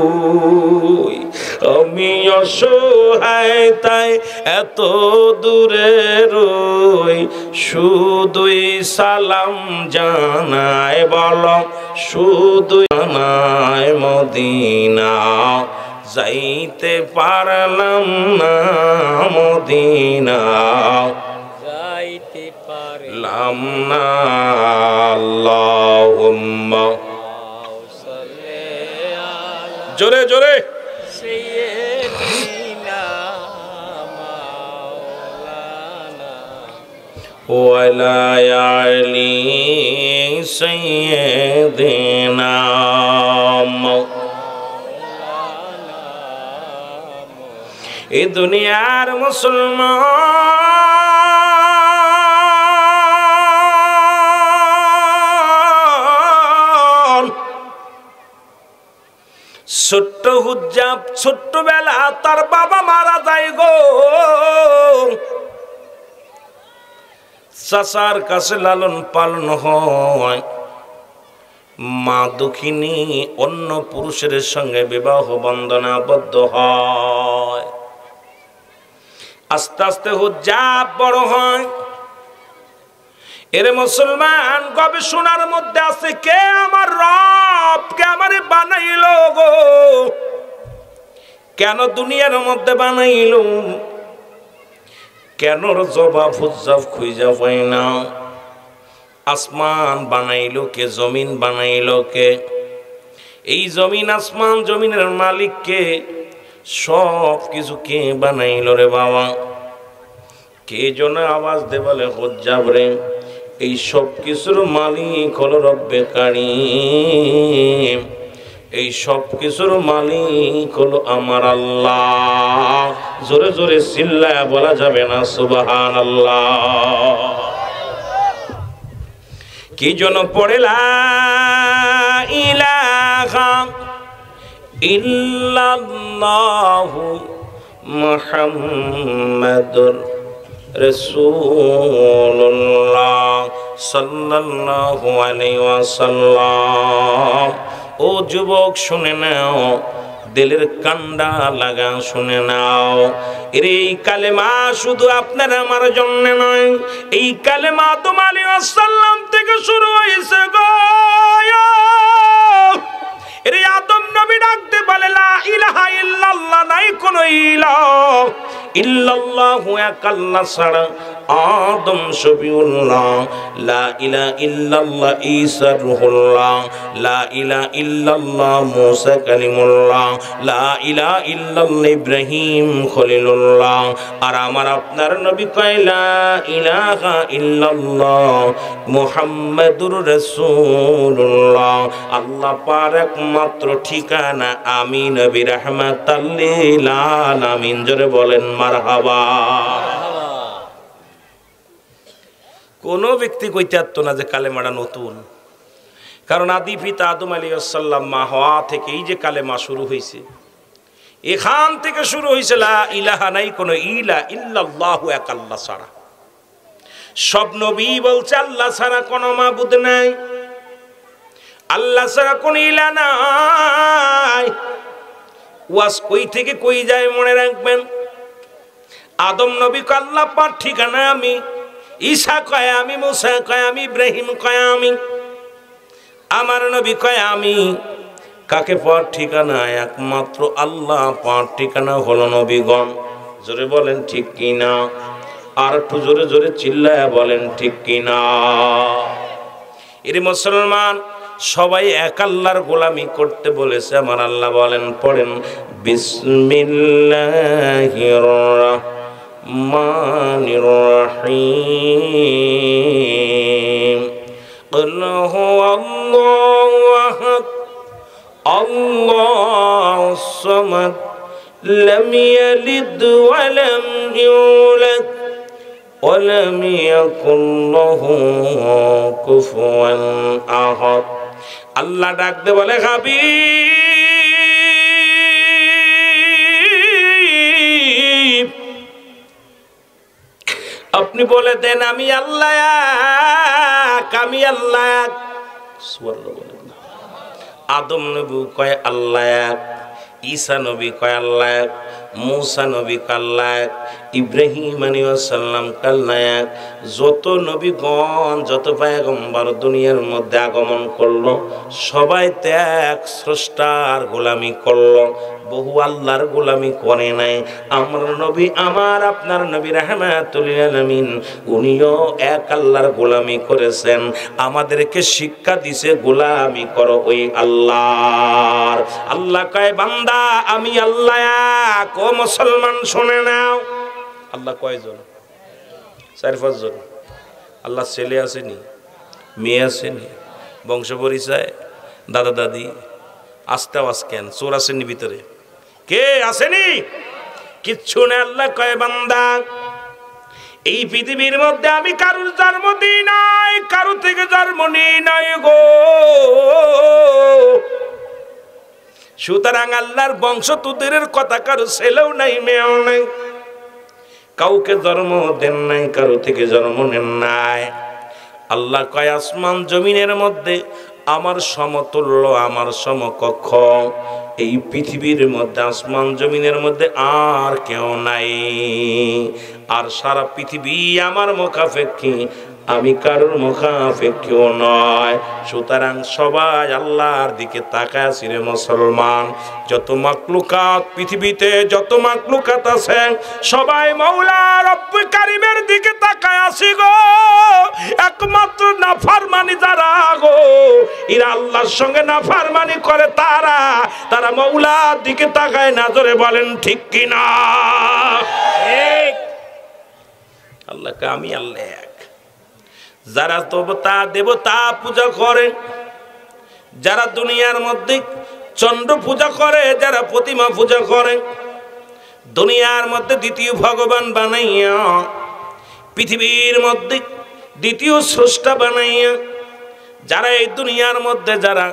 আমি অসহায় তাই এত দূরে রই শুধুই সালাম জানায় বল শুধু জানায় মদিনা যাইতে পারলাম না মদিনা যাইতে পারলাম লাম না আল্লাহুম্মা জোরে জোরে সাইয়্যিদিনা মাওলানা ওয়ালা আলি সাইয়্যিদিনা এই দুনিয়ার মুসলমান ছোট্ট হুজ্জাব ছোট্টবেলা তার বাবা মারা যায় গো চাচার কাছে লালন পালন হয় মা দুঃখিনী অন্য পুরুষের সঙ্গে বিবাহ বন্ধনে আবদ্ধ হয় আস্তে আস্তে হুজ্জাব বড় হয় এর মুসলমান গবেষণার মধ্যে আছে কে আমার রব কে আমারে বানাইলো গো কেন দুনিয়ার মধ্যে বানাইলো কেন জবাব হুজ্জাব খুঁজা পাই না আসমান বানাইলো কে জমিন বানাইলো কে এই জমিন আসমান জমিনের মালিক কে সব কিছু কে বানাইলো রে বাবা কে জন আওয়াজ দে বলে হুজ্জাব রে এই সব কিছুর মালিক হলো রব্বে কারীম এই সব কিছুর মালিক হলো আমার আল্লাহ জোরে জোরে চিল্লায়া বলা যাবে না সুবহানাল্লাহ কি জন পড়ে লা ইলাহা ইল্লাল্লাহু মুহাম্মাদুর রাসূলুল্লাহ সাল্লাল্লাহু আলাইহি ওয়াসাল্লাম। ও যুবক শুনে নাও, দিলের কান্ডা লাগা শুনে নাও, এই কালেমা শুধু আপনার আমার জন্য নয়, এই কালেমা আদম আলাইহিস সালাম থেকে শুরু হয়েছে গো। এর আদম নবী ডাকতে বলে লা ইলাহা ইল্লাল্লাহ, নাই কোন ইলাহ ইল্লাল্লাহু এক আল্লাহ ছাড়া। আদম শফিউল্লাহ, লা ইলাহা ইল্লাল্লাহ ঈসা রূহুল্লাহ, লা ইলাহা ইল্লাল্লাহ মুসা কালিমুল্লাহ, লা ইলাহা ইল্লাল্লাহ ইব্রাহিম খলিলুল্লাহ। আর আমার আপনার নবী কয় লা ইলাহা ইল্লাল্লাহ মুহাম্মাদুর রাসূলুল্লাহ। আল্লাহ পাক একমাত্র ঠিকানা আমি নবী রাহমাতাল লিল আলামিন। জোরে বলেন মারহাবা। কোনো ব্যক্তি কইতে পারতো না যে কালেমাটা নতুন, কারণ আদি পিতা আদম আলাইহিস সালাম মা হওয়া থেকে এই যে কালেমা শুরু হয়েছে, এখান থেকে শুরু হয়েছে লা ইলাহা, নাই কোনো ইলা ইল্লাল্লাহু এক আল্লাহ ছাড়া। সব নবী বলছে আল্লাহ ছাড়া কোনো মাবুদ নাই, আল্লাহ ছাড়া কোনো ইলা নাই। ওয়াজ কই থেকে কই যায় মনে রাখবেন। আদম নবী কয় আল্লাহ পাক ঠিকানা আমি, ঈসা কয় আমি, মুসা কয় আমি, ইব্রাহিম কয় আমি, আমার নবী কয় আমি। কাকে পাওয়ার ঠিকানা? একমাত্র আল্লাহ পাওয়ার ঠিকানা হলো নবীগণ। জোরে বলেন ঠিক কিনা, আর একটু জোরে জোরে চিল্লায় বলেন ঠিক কিনা। এর মুসলমান সবাই এক আল্লাহর গোলামি করতে বলেছে। আমার আল্লাহ বলেন, পড়েন বিসমিল্লাহির রাহমানির রহিম। কুল হুয়াল্লাহু আহাদ আল্লাহুস সামাদ লাম ইয়ালিদ ওয়া লাম ইউলাদ ওয়া লাম ইয়াকুল লাহু কুফুয়ান আহাদ। আল্লাহ ডাকতে বলে, হাবিব আপনি বলে দেন আমি আল্লাহ এক, আমি আল্লাহ এক। আদম নবী কয় আল্লাহ এক, ঈসা নবী কয় আল্লাহ এক, মুসা নবী কয় আল্লাহ এক, ইব্রাহিম আলাইহিস সালাম কয় আল্লাহ এক। যত নবীগণ, যত পয়গম্বর দুনিয়ার মধ্যে আগমন করলো, সবাই তো এক স্রষ্টার গোলামি করলো, বহু আল্লাহর গোলামি করে নাই। আমার নবী, আমার আপনার নবী রাহমাতুল লিল আলামিন, উনিও এক আল্লাহর গোলামি করেছেন। আমাদেরকে শিক্ষা দিছে গোলামি করো ওই আল্লাহর। আল্লাহ কয় বান্দা আমি আল্লাহ এক। ও মুসলমান শুনে নাও, আল্লাহ কয়জন? 4-5 জন। আল্লাহ ছেলে আসেনি, মেয়ে আসেনি, বংশ পরিচয়, দাদা দাদি, আস্তে আওয়াজ কেন? চোর আসেনি ভিতরে? কে আসেনি? কিচ্ছু না। আল্লাহ কয় বান্দা এই পৃথিবীর মধ্যে আমি কারুর জন্ম দিই নাই, কারু থেকে জন্ম নিই নাই গো। সুতরাং আল্লাহর বংশ তুদের কথা কারো ছেলেও নাই, মেয়েও নাই, কাউকে জন্ম দেন নাই, কারো থেকে জন্ম নেন নাই। আল্লাহ কয় আসমান জমিনের মধ্যে আমার সমতুল্য, আমার সমকক্ষ এই পৃথিবীর মধ্যে, আসমান জমিনের মধ্যে আর কেউ নাই। আর সারা পৃথিবী আমার মুখাপেক্ষী, আমি কারোর মুখাপেক্ষীও নয়। সুতরাং সবাই আল্লাহর দিকে তাকায় আছি রে মুসলমান। যত মাখলুকাত পৃথিবীতে, যত মাখলুকাত আছে, সবাই মাওলা রব্বুল কারীমের দিকে তাকায় আছি গো। একমাত্র নাফরমানি যারা গো, এরা আল্লাহর সঙ্গে নাফরমানি করে, তারা মাওলার দিকে তাকায় না। জোরে বলেন ঠিক কিনা? আল্লাহকে আমি আল্লাহ এক। যারা দেবতা পূজা করে, যারা দুনিয়ার মধ্যে চন্দ্র পূজা করে, যারা প্রতিমা পূজা করে, দুনিয়ার মধ্যে দ্বিতীয় ভগবান বানাইয়া, পৃথিবীর মধ্যে দ্বিতীয় স্রষ্টা বানাইয়া, যারা এই দুনিয়ার মধ্যে যারা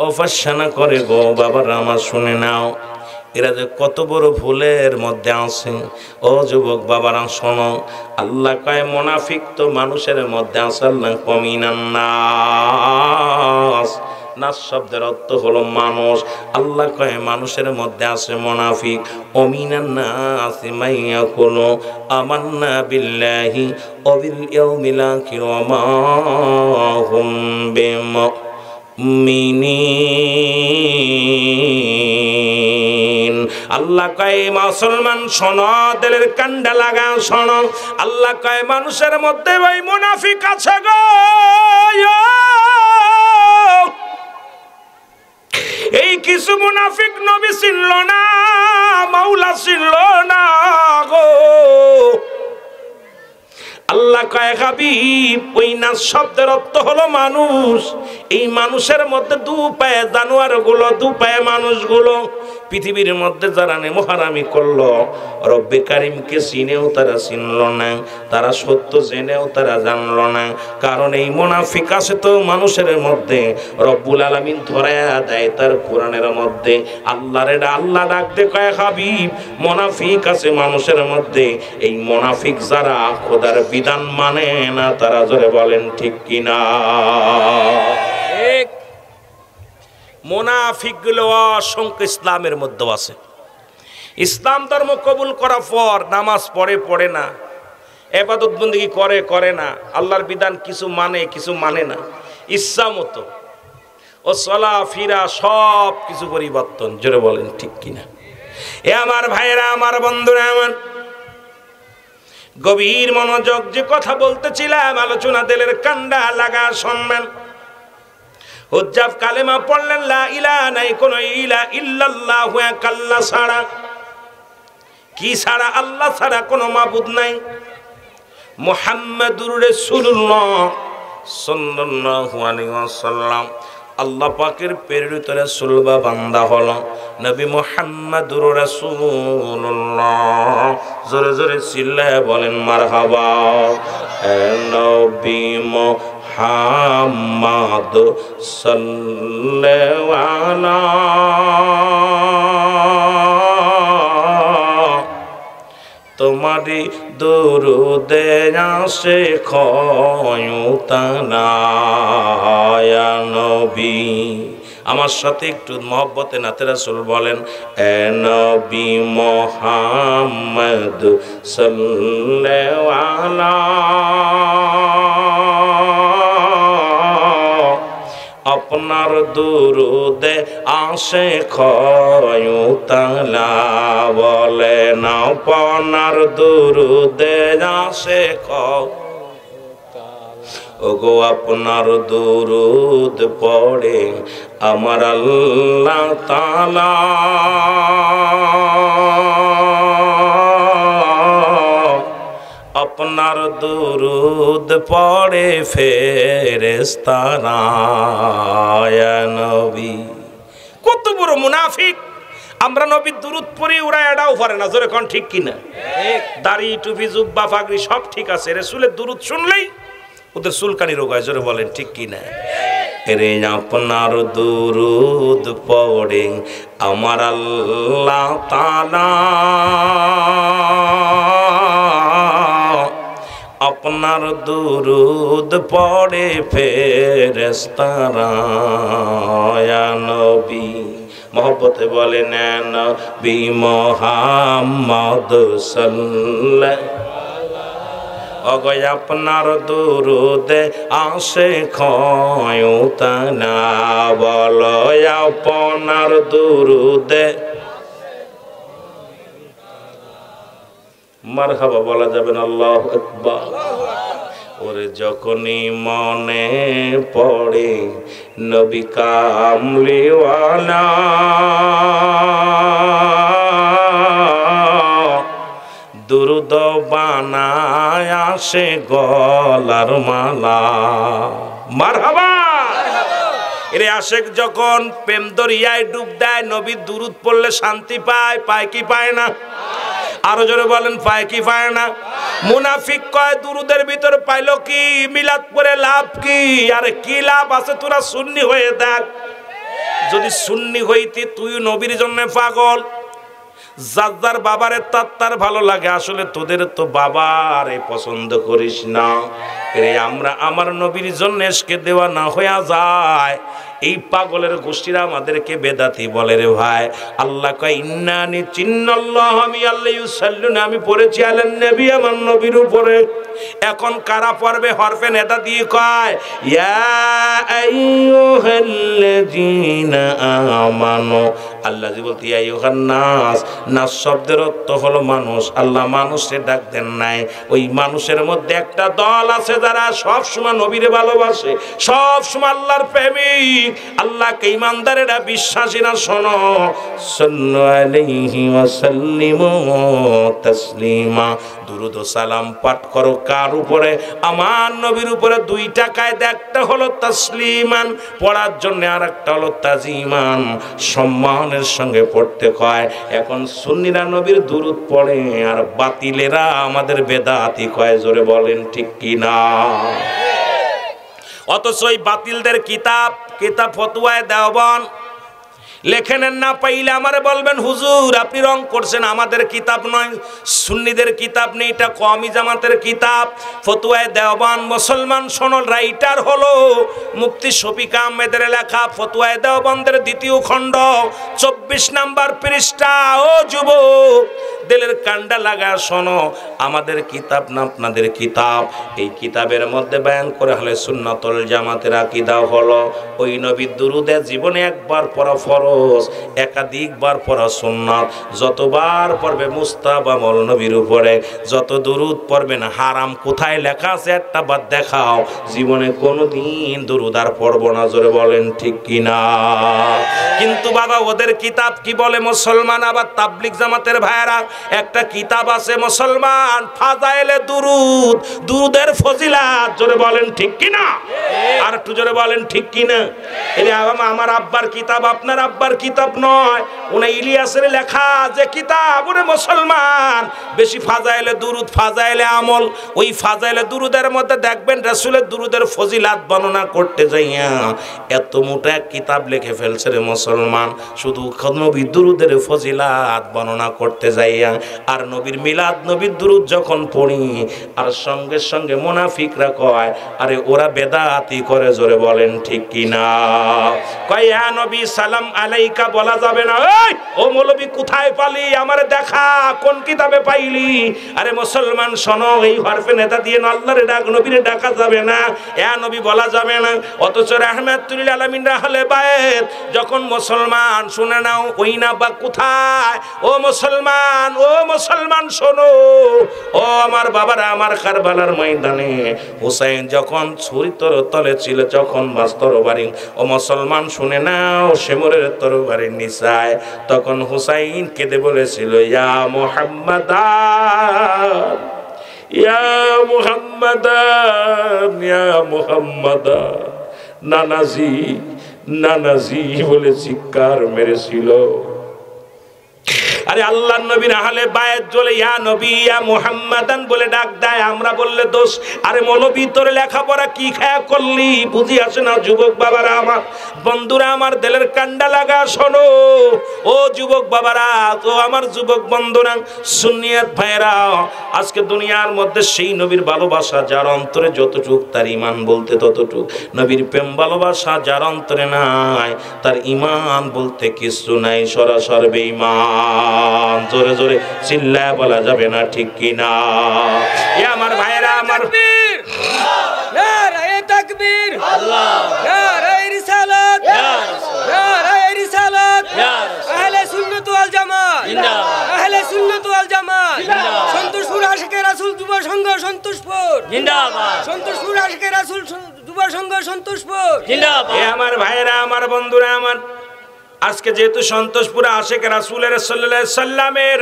উপাসনা করে গো বাবারা আমার শুনে নাও, এরা যে কত বড় ভুলের মধ্যে আছে। ও যুবক বাবারা শোনো, আল্লাহ কয় মুনাফিক তো মানুষের মধ্যে আছে। আল্লাহ কমিনান নাস, নাস শব্দের অর্থ হলো মানুষ। আল্লাহ কয় মানুষের মধ্যে আছে মুনাফিক। অমিনান নাসি মাইয়াকুলু আমান্না বিল্লাহি ওয়া বিল ইয়াউমিল আখির ওয়া মা হুম বিমুমিনিন। আল্লাহ কয় মুসলমান শোনো, দিলের কান্ডা লাগা শোনো। আল্লাহ কয় মানুষের মধ্যে ওই মুনাফিক আছে গো। এই কিছু মুনাফিক নবী চিনল না, মাওলা চিনল না গো। আল্লাহ কয় হাবিব, ওই নাস শব্দের অর্থ হলো মানুষ। এই মানুষের মধ্যে দু পায়ে জানোয়ার গুলো, দু পায়ে মানুষগুলো পৃথিবীর মধ্যে যারা নেমহারামি করলো, রব্বে কারিমকে চিনেও তারা চিনল না, তারা সত্য জেনেও তারা জানল না। কারণ এই মুনাফিক আছে তো মানুষের মধ্যে। রব্বুল আলামিন ধরায়া দেয় তার কোরআনের মধ্যে। আল্লাহরে আল্লাহ ডাকতে কয় হাবিব, মুনাফিক আছে মানুষের মধ্যে। এই মুনাফিক যারা খোদার বিধান মানে না, তারা জোরে বলেন ঠিক কিনা। মুনাফিক গুলো অসংখ্য ইসলামের মধ্যে আছে। ইসলাম ধর্ম কবুল করার পর নামাজ পড়ে না, ইবাদত বন্দেগী করে না, আল্লাহর বিধান কিছু মানে কিছু মানে না, ইচ্ছা মতো ও চলা ফিরা সব কিছু পরিবর্তন। জোরে বলেন ঠিক কিনা। এ আমার ভাইয়েরা, আমার বন্ধুরা, আমার গভীর মনোযোগ যে কথা বলতেছিলাম, আলোচনা দিলের কান্ডা লাগা শুনবেন। হুজ্জাব কালেমা পড়লেন, লা ইলাহা, নাই কোন ইলা ইল্লাল্লাহু আল্লাহ ছাড়া। কি ছাড়া? আল্লাহ ছাড়া কোনো মাবুদ নাই। মুহাম্মাদুর রাসূলুল্লাহ সাল্লাল্লাহু আলাইহি ওয়াসাল্লাম আল্লাহ পাকের প্রেরিত রাসূল বা বান্দা হলো নবী মুহাম্মাদুর রাসূলুল্লাহ। জোরে জোরে চিল্লায়ে বলেন মারহাবা। নবী মুহাম্মদ সাল্লাল্লাহু আলাইহি, তোমারি দরুদে আসে খয়ুতানা ইয়া নবী। আমার সাথে একটু মহব্বতে নাতে রাসূল বলেন, এ নবী মুহাম্মদ সাল্লাল্লাহু আলাইহি, আপনার দুরুদে আসে খয়ুতালা। বলেন আপনার দুরুদে আসে ওগো, আপনার দুরুদ পড়ে আমার আল্লাহ তাআলা। আপনার দুরুদ পড়ে ফেরেশতারা ইয়া নবী। কত বড় মুনাফিক! আমরা নবীর দুরুদ পড়ি, ওরা এটাও পারে না। জোরে কোন ঠিক কিনা? দাড়ি টুপি জুব্বা পাগড়ি সব ঠিক আছে, রাসূলের দুরুদ শুনলেই ওদের চুলকানি রোগ হয়। জোরে বলেন ঠিক কিনা? রে আপনার দুরুদ পড়ে আমার আল্লাহ তাআলা, আপনার দুরুদ পড়ে ফেরেশতারা ইয়া নবী। মহব্বতে বলেন নবী মুহাম্মদ সাল্লাল্লাহু অগয়, আপনার দুরুদে আসে খয়ুতানা। বলো আপনার দুরুদে মারহাবা বলা যাবে না? আল্লাহু আকবার। ওরে যখনই মনে পড়ে নবী কামলিওয়ালা, দুরুদ বানায় আসে গলার মালা। মারহাবা। এরে আশেক যখন প্রেম দরিয়ায় ডুব দেয়, নবীর দুরুদ পড়লে শান্তি পায়। পায় কি পায় না? আরো জোরে বলেন, পায় কি পায় না? মুনাফিক কয় দুরুদের ভিতর পাইলো কি? মিলাদ পড়ে লাভ কি? আরে কি লাভ আছে? তোরা সুন্নি হয়ে দেখ। যদি সুন্নি হইতি তুই নবীর জন্য পাগল, যার যার বাবারে তার ভালো লাগে, আসলে তোদের তো বাবারে পছন্দ করিস না রে। আমরা আমার নবীর জন্য এসকে দেওয়া না হইয়া যায়। এই পাগলের গোষ্ঠীরা আমাদেরকে বেদাতি বলে রে ভাই। আল্লাহ কয় ইন্নানি চিন্নাল্লাহ, আমি আল্লাহ ইউসাল্লুনা, আমি পড়েছি আলান নবী, আমার নবীর উপরে। এখন কারা পড়বে? হরফে নেতা দিয়ে কয় ইয়া আইয়ুহাল্লাযীনা আমানু। আল্লাহ জি বলতে ইয়া আইয়ুহান নাস, নাস শব্দের অর্থ হলো মানুষ। আল্লাহ মানুষে ডাক দেন নাই। ওই মানুষের মধ্যে একটা দল আছে যারা সব সময় নবীরে ভালোবাসে, সব সময় আল্লাহর প্রেমিক, আল্লাহকে ইমানদারেরা বিশ্বাসীরা। শোনো, সাল্লু আলাইহি ওয়া সাল্লিমু তাসলিমা, দুরূদ ও সালাম পাঠ করো কার উপরে? আমার নবীর উপরে। দুইটা কায়দা, একটা হলো তাসলিমান পড়ার জন্য, আর একটা হলো তাজিমান সম্মানের সঙ্গে পড়তে কয়। এখন সুন্নিরা নবীর দুরূদ পড়ে আর বাতিলেরা আমাদের বেদাতি কয়। জোরে বলেন ঠিক কি না? অথচ ওই বাতিলদের কিতাব ফতোয়ায়ে দেওবন্দ লেখেনেন না পাইলে আমারে বলবেন হুজুর আপনি রং করছেন, আমাদের কিতাব নয়, সুন্নিদের কিতাব নেই, এটা কওমি জামাতের কিতাব। ফতোয়ায়ে দেওবন্দ মুসলমান শোনো, রাইটার হলো মুফতি শফিক আহমেদের লেখা ফতোয়ায়ে দেওবন্দের 2য় খণ্ড 24 নাম্বার পৃষ্ঠা। ও যুবক, দিলের কান্ডা লাগা শোনো, আমাদের কিতাব না আপনাদের কিতাব। এই কিতাবের মধ্যে বয়ান করে হলে সুন্নাতুল জামাতের আকীদা হলো ওই নবীর দুরূদে জীবনে একবার পড়া ফরজ, একাধিকবার পড়া সুন্নাত। যতবার পড়বে মুস্তাহাব আমল নবীর উপরে, যত দুরূদ পড়বেন হারাম। কোথায় লেখা আছে একটা বার দেখাও। জীবনে কোনোদিন দুরূদ আর পড়বো না। জোরে বলেন ঠিক কিনা? কিন্তু বাবা ওদের কিতাব কি বলে মুসলমান? আবার তাবলিগ জামাতের ভাইয়েরা একটা কিতাব আছে মুসলমান, ফাজাইলে দুরূদ, দুরূদের ফজিলাত। জোরে বলেন ঠিক কিনা? আর একটু জোরে বলেন ঠিক কিনা? এটা আমার আব্বার কিতাব, আপনার আব্বার কিতাব নয়। উনি ইলিয়াসের লেখা যে কিতাব, উনি মুসলমান বেশি ফাজাইলে দুরূদ, ফাজাইলে আমল। ওই ফাজাইলে দুরূদের মধ্যে দেখবেন রাসূলের দুরূদের ফজিলাত বর্ণনা করতে যাইয়া এত মোটা এক কিতাব লিখে ফেলছে রে মুসলমান, শুধু নবীর দুরূদের ফজিলাত বর্ণনা করতে যাইয়া। আর নবীর মিলাদ, নবীর দুরূদ যখন পড়ি, আর সঙ্গে সঙ্গে মুনাফিকরা কয় আরে ওরা বেদাতি করে। জোরে বলেন ঠিক কিনা? কয় ইয়া নবী সালাম আলাইকা বলা যাবে না। এই ও মৌলবী কোথায় পালি? আমারে দেখা, কোন কিতাবে পাইলি? আরে মুসলমান শোনো, এই হরফে নেতা দিয়ে আল্লাহরে ডাক, নবীরে ডাকা যাবে না, ইয়া নবী বলা যাবে না। অথচ রাহমাতুল লিল আলামিন আহলে বাইত যখন মুসলমান শুনে নাও, ওই না বা কোথায়? ও মুসলমান, ও মুসলমান শোনো, ও আমার বাবারা, আমার কারবালার ময়দানে হুসাইন যখন ছুরি তলে ছিল, যখন তরবারি, ও মুসলমান শুনে নাও, শিমুরের তরবারির নিচায় তখন হুসাইন কেঁদে বলেছিল ইয়া মুহাম্মাদান, ইয়া মুহাম্মাদান, ইয়া মুহাম্মাদান। নানাজি, নানাজি বলে চিৎকার মেরেছিল। আরে আল্লাহর নবীর আহলে বায়াত জ্বলে ইয়া নবী ইয়া মুহাম্মাদান বলে ডাক দেয়, আমরা বললে দোষ। আরে মৌলবী তোর লেখাপড়া কি খায়া করলি? বুঝি আসে না? যুবক বাবারা আমার, বন্ধুরা আমার, দিলের কান্ডা লাগা শোনো। ও যুবক বাবারা, তো আমার যুবক বন্ধুরা, সুন্নিয়াত ভাইরা, আজকে দুনিয়ার মধ্যে সেই নবীর ভালোবাসা যার অন্তরে যতটুক, তার ঈমান বলতে ততটুক। নবীর প্রেম ভালোবাসা যার অন্তরে নাই, তার ঈমান বলতে কিছু নাই, সরাসর বেঈমান। জোরে জোরে চিল্লায় বলা যাবে না ঠিক কিনা? এ আমার ভাইরা আমার, নারায়ে তাকবীর, আল্লাহ, নারায়ে রিসালাত, ইয়া রাসূল, নারায়ে রিসালাত, ইয়া রাসূল, আহলে সুন্নাত ওয়াল জামাত জিন্দাবাদ, আহলে সুন্নাত ওয়াল জামাত জিন্দাবাদ, সন্তোষপুর আশিকে রাসূল যুব সংঘ সন্তোষপুর জিন্দাবাদ, সন্তোষপুর আশিকে রাসূল যুব সংঘ সন্তোষপুর জিন্দাবাদ। এ আমার ভাইরা আমার, বন্ধুরা আমার, আজকে যেহেতু সন্তোষপুরে আশিক রাসূলের সাল্লাল্লাহু আলাইহি সাল্লামের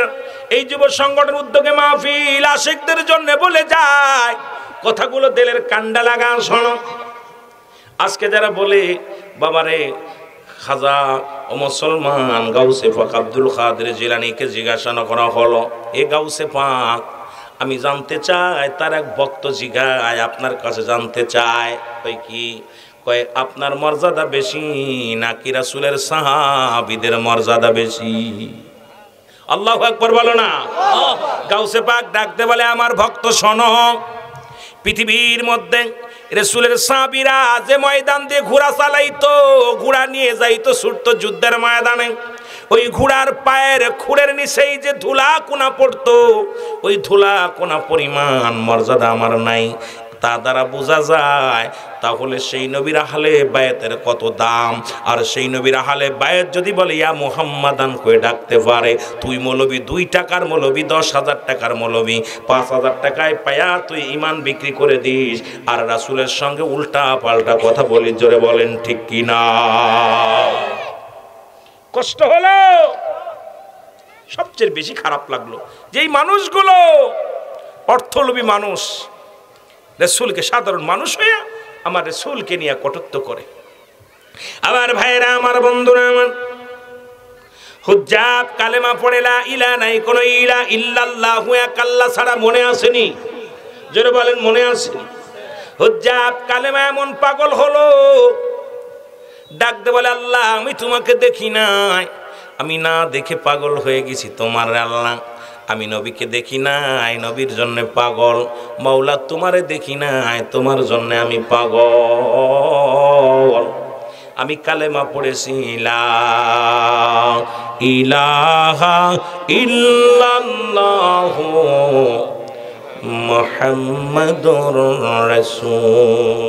এই যুব সংগঠনের উদ্যোগে মাহফিল, আশিকদের জন্য বলে যায় কথাগুলো দিলের কান্ডা লাগা শোনো। আজকে যারা বলে বাবারে খাজা ও মুসলমান গাউসে পাক আব্দুল কাদের জিলানীকে জিজ্ঞাসা করা হলো, এ গাউসে পাক আমি জানতে চাই, তার এক ভক্ত জিগায় আপনার কাছে জানতে চায়, ওই কি কয় আপনার মর্যাদা বেশি নাকি রাসূলের সাহাবীদের মর্যাদা বেশি? আল্লাহু আকবার বলো না। গাউসে পাক ডাকতে বলে আমার ভক্ত শোনো, পৃথিবীর মধ্যে রাসূলের সাহাবীরা যে ময়দান দিয়ে ঘোড়া চালাইতো, ঘোড়া নিয়ে যাইতো ছুটতো যুদ্ধের ময়দানে, ওই ঘোড়ার পায়ের খুরের নিচেই যে ধুলা কোনা পড়তো, ওই ধুলা কোনা পরিমাণ মর্যাদা আমার নাই। তা দ্বারা বোঝা যায় তাহলে সেই নবীর আহলে বায়াতের কত দাম। আর সেই নবীর আহলে বায়াত যদি বলে ইয়া মুহাম্মাদান কয়ে ডাকতে পারে, তুই মৌলবী 2 টাকার মৌলবী, 10,000 টাকার মৌলবী, 5,000 টাকায় পায়া তুই ইমান বিক্রি করে দিস, আর রাসূলের সঙ্গে উল্টা পাল্টা কথা বলি, জোরে বলেন ঠিক কি না? কষ্ট হলো, সবচেয়ে বেশি খারাপ লাগলো যেই মানুষগুলো অর্থলোভী মানুষ রাসূলকে সাধারণ মানুষ হয়ে আমার রাসূলকে নিয়ে কটূক্ত করে। আমার ভাইরা, আমার বন্ধুরা, আমার হুজ্জাব কালেমা পড়ে লা ইলাহা নাই, কোন ইলা ইল্লাল্লাহু এক আল্লাহ ছাড়া মনে আসেনি? জোরে বলেন মনে আসেনি? হুজ্জাব কালেমা এমন পাগল হলো, ডাকতে বলে আল্লাহ আমি তোমাকে দেখি নাই, আমি না দেখে পাগল হয়ে গেছি তোমার আল্লাহ, আমি নবীকে দেখি নাই, নবীর জন্য পাগল, মাওলা তোমারে দেখি নাই, তোমার জন্য আমি পাগল। আমি কালেমা পড়েছি লা ইলাহা ইল্লাল্লাহু মুহাম্মাদুর রাসূল,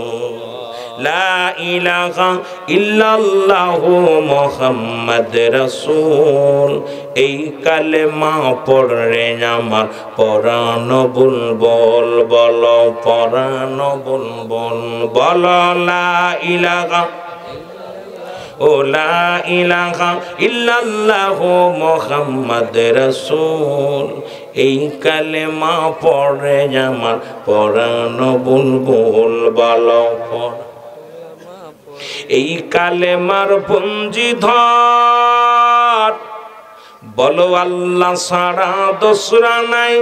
লা ইলাহা ইল্লাল্লাহু মুহাম্মাদ রাসূল। এই কালেমা পড়ে আমার পরাণ বুলবুল, বলো পরাণ বুলবুল, বলো লা ইলাহা, ও লা ইলাহা ইল্লাল্লাহু মুহাম্মাদ রাসূল। এই কালেমা পড়ে আমার পরাণ বুলবুল, বলো এই কালেমার পুঞ্জি ধর, বলো আল্লাহ ছাড়া দোসরা নাই,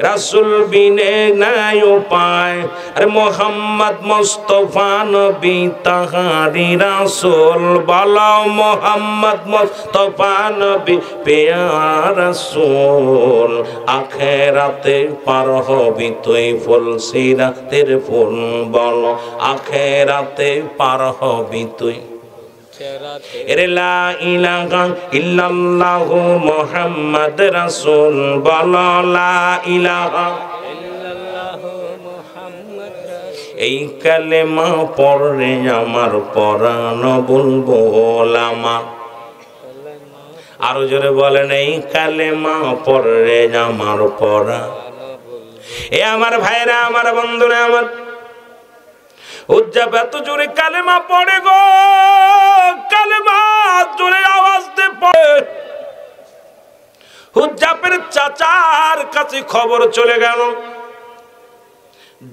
রাসূল বিনে নাই উপায়, আরে মোহাম্মদ মুস্তাফা নবী তাহারি রাসূল, বলো মোহাম্মদ মুস্তাফা নবী পেয়ার রাসূল। আখেরাতে পার হবি তুই ফুল সিরাতের ফুল, বলো আখেরাতে পার হবি তুই। লা ইলাহা ইল্লাল্লাহু মুহাম্মাদ রাসূল, বলো লা ইলাহা ইল্লাল্লাহু মুহাম্মাদ রাসূল। এই কালেমা পড়ে আমার পরাণ বুলবুল আমার, আরো জোরে বলেন এই কালেমা পড়ে আমার পরাণ। এ আমার ভাইরা, আমার বন্ধুরা, আমার হুজ্জাব এত জোরে কালেমা পড়ে গো, কালেমা জোরে আওয়াজ দিয়ে পড়ে, হুজ্জাবের চাচার কাছে খবর চলে গেল।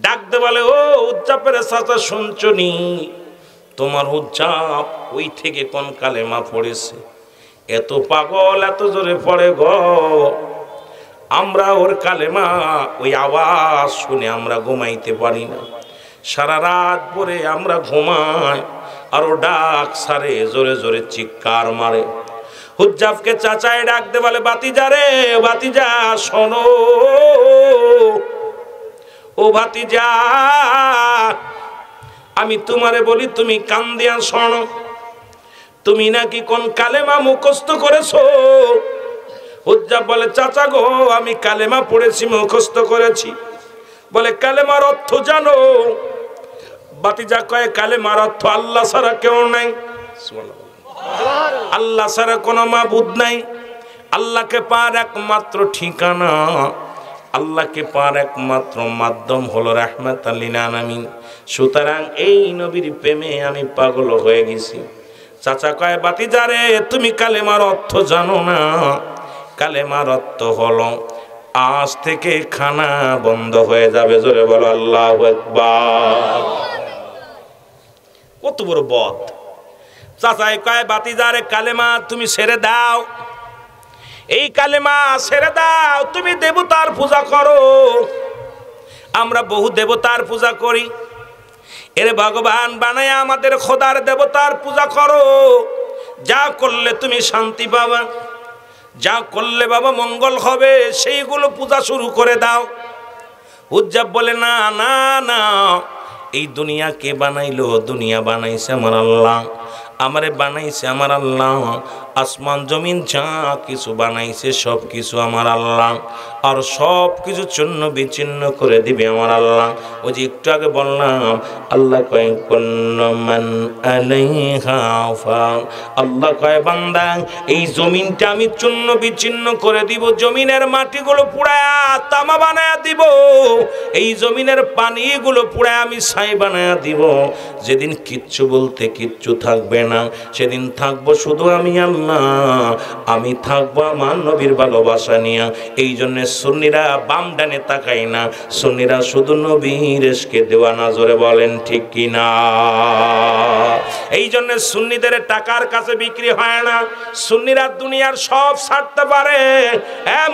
ডাকতে বলে ও হুজ্জাবের চাচা, শুনছনি তোমার হুজ্জাব ওই থেকে কোন কালেমা পড়েছে, এত পাগল এত জোরে পড়ে গো, আমরা ওর কালেমা ওই আওয়াজ শুনে আমরা ঘুমাইতে পারি না, সারা রাত ভরে আমরা ঘুমাই, আর ও ডাক সারে জোরে জোরে চিৎকার মারে। হুজ্জাবকে চাচায় ডাকতে বলে ভাতিজা রে, ভাতিজা শোনো, ও ভাতিজা আমি তোমারে বলি, তুমি কান দিয়া শোনো, তুমি নাকি কোন কালেমা মুখস্থ করেছো? হুজ্জাব বলে চাচা গো আমি কালেমা পড়েছি, মুখস্থ করেছি। বলে কালেমার অর্থ জানো? ভাতিজা কয় কালেমার অর্থ আল্লাহ ছাড়া কেউ নাই, আল্লাহ ছাড়া কোনো মাবুদ নাই, আল্লাহকে পাওয়ার একমাত্র ঠিকানা, আল্লাহকে পাওয়ার একমাত্র মাধ্যম হলো রাহমাতাল লিল আলামিন। সুতরাং এই নবীর প্রেমে আমি পাগল হয়ে গেছি। চাচা কয় ভাতিজা রে তুমি কালেমার অর্থ জানো না? কালেমার অর্থ হলো আজ থেকে খানা বন্ধ হয়ে যাবে, জোরে বলো আল্লাহু আকবার। কত বড় বদ! চাচাই কয় ভাতিজা রে কালেমা তুমি ছেড়ে দাও, এই কালেমা ছেড়ে দাও, তুমি দেবতার পূজা করো, আমরা বহু দেবতার পূজা করি, এর ভগবান বানায় আমাদের খোদার দেবতার পূজা করো, যা করলে তুমি শান্তি পাবা। যা করলে বাবা মঙ্গল হবে সেইগুলো পূজা শুরু করে দাও। হুজ্জাব বলে না না না, এই দুনিয়া কে বানাইলো? দুনিয়া বানাইছে আমার আল্লাহ, আমারে বানাইছে আমার আল্লাহ। আসমান জমিন যা কিছু বানাইছে সব কিছু আমার আল্লাহ, আর সব কিছু চূর্ণ বিচ্ছিন্ন করে দিবে আমার আল্লাহ। ওই যে একটু আগে বললাম আল্লাহ কয় কুল্লু মান আলাইহা ফান, আল্লাহ কয় বান্দা এই জমিনটা আমি চূর্ণ বিচ্ছিন্ন করে দিব, জমিনের মাটিগুলো পুড়ায়া তামা বানায়া দিব, এই জমিনের পানিগুলো পুড়ায়া আমি ছাই বানায়া দিব। যেদিন কিচ্ছু বলতে কিচ্ছু থাকবে না, সেদিন থাকবো শুধু আমি আল্লাহ, আমি থাকবো আমার নবীর ভালোবাসা নিয়ে। এই জন্য সুন্নিরা বাম ডানে তাকায় না, সুন্নিরা শুধু নবীর ইশকে দেওয়ানা। জোরে বলেন ঠিক কিনা? এই জন্য সুন্নিদের টাকার কাছে বিক্রি হয় না। সুন্নিরা দুনিয়ার সব ছাড়তে পারে।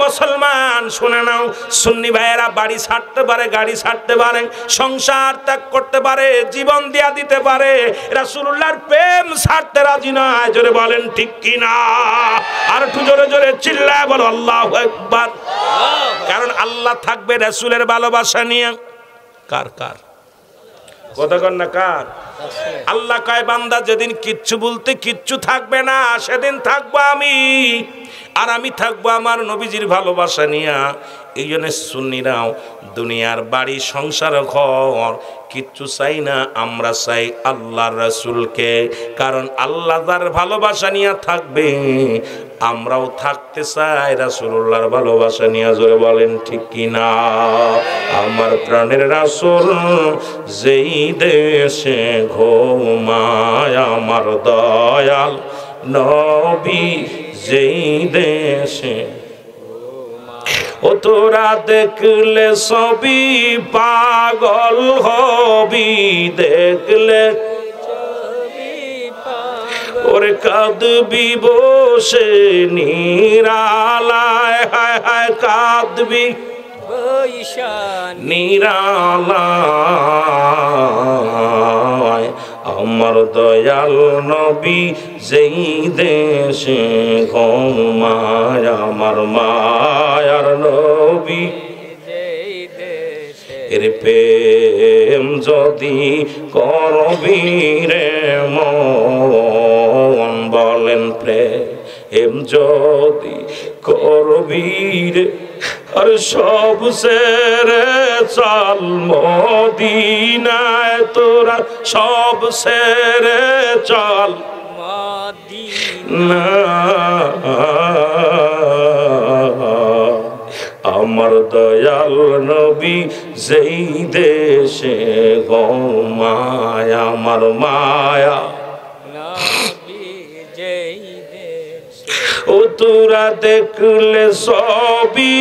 মুসলমান শুনে নাও, সুন্নি ভাইয়েরা বাড়ি ছাড়তে পারে, গাড়ি ছাড়তে পারে, সংসার ত্যাগ করতে পারে, জীবন দিয়া দিতে পারে, রাসূলুল্লাহর প্রেম ছাড়তে রাজি নয়। জোরে বলেন ঠিক কিনা? আর একটু জোরে জোরে চিল্লায় বলো আল্লাহু আকবার। কারণ আল্লাহ থাকবে রাসূলের ভালোবাসা নিয়ে। কার কার কথা কর না, কার? আল্লাহ কয় বান্দা যেদিন কিচ্ছু বলতে কিচ্ছু থাকবে না, সেদিন থাকবো আমি, আর আমি থাকবো আমার নবীজির ভালোবাসা নিয়ে। এই জন্য সুন্নিরাও দুনিয়ার বাড়ি সংসার ঘর কিচ্ছু চাই না, আমরা চাই আল্লাহর রাসূলকে। কারণ আল্লাহ যার ভালোবাসা নিয়ে থাকবে, আমরাও থাকতে চাই রাসূলুল্লাহর ভালোবাসা নিয়ে। জোরে বলেন ঠিক কিনা? আমার প্রাণের রাসূল যেই দেশে ঘুমায়, আমার দয়াল নবী যেই দেশে, ও তোরা দেখলে সবই পাগল হবি, দেখলে ওরে কাঁদবি বসে নিরালায়, হায় হায় কাঁদবি নিরালায়। আমার দয়াল নবী যেই দেশে ঘুমায়, আমার মায়ার নবী এর প্রেম যদি করবি রে মন, বলেন প্রেম যদি করবি রে, আর সব সেরে চল মদিনায়, তোরা সব সেরে চল মদিনা। আমার দয়াল নবী যেই দেশে ঘুমায়, আমার মায়া ও তোরা দেখলে সবই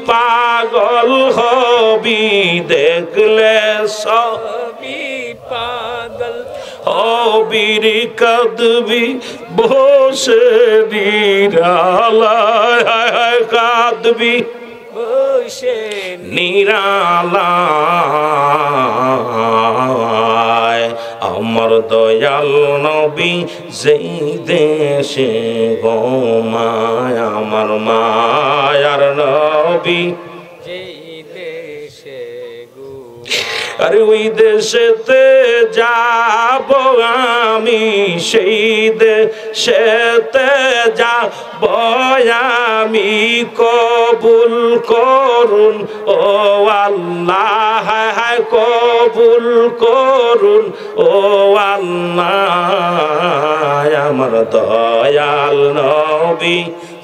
পাগল হবি, দেখলে সবই পাগল হবি রে, কাঁদবি বসে নিরালায়, কাঁদবি বসে নিরালায়। আমার দয়াল নবী যেই দেশে ঘুমায়, আমার মায়ার নবী যেই দেশে, আরে ওই দেশেতে যাব আমি, সেই দেশেতে যাব আমি, কবুল করুন ও আল্লাহ, হায় কবুল করুন ও আল্লাহ। আমার দয়াল নবী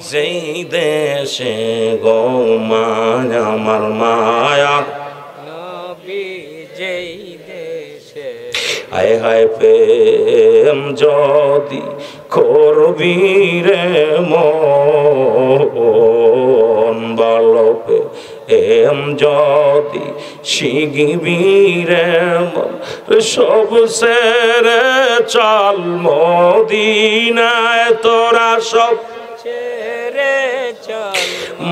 যেই দেশে ঘুমায়, আমার মায়া হায় হায় প্রেম যদি করবি রে মন, বলো প্রেম যদি শিখবি রে মন, সব সেরে চল মদিনায়, তোরা সব ছেড়ে চল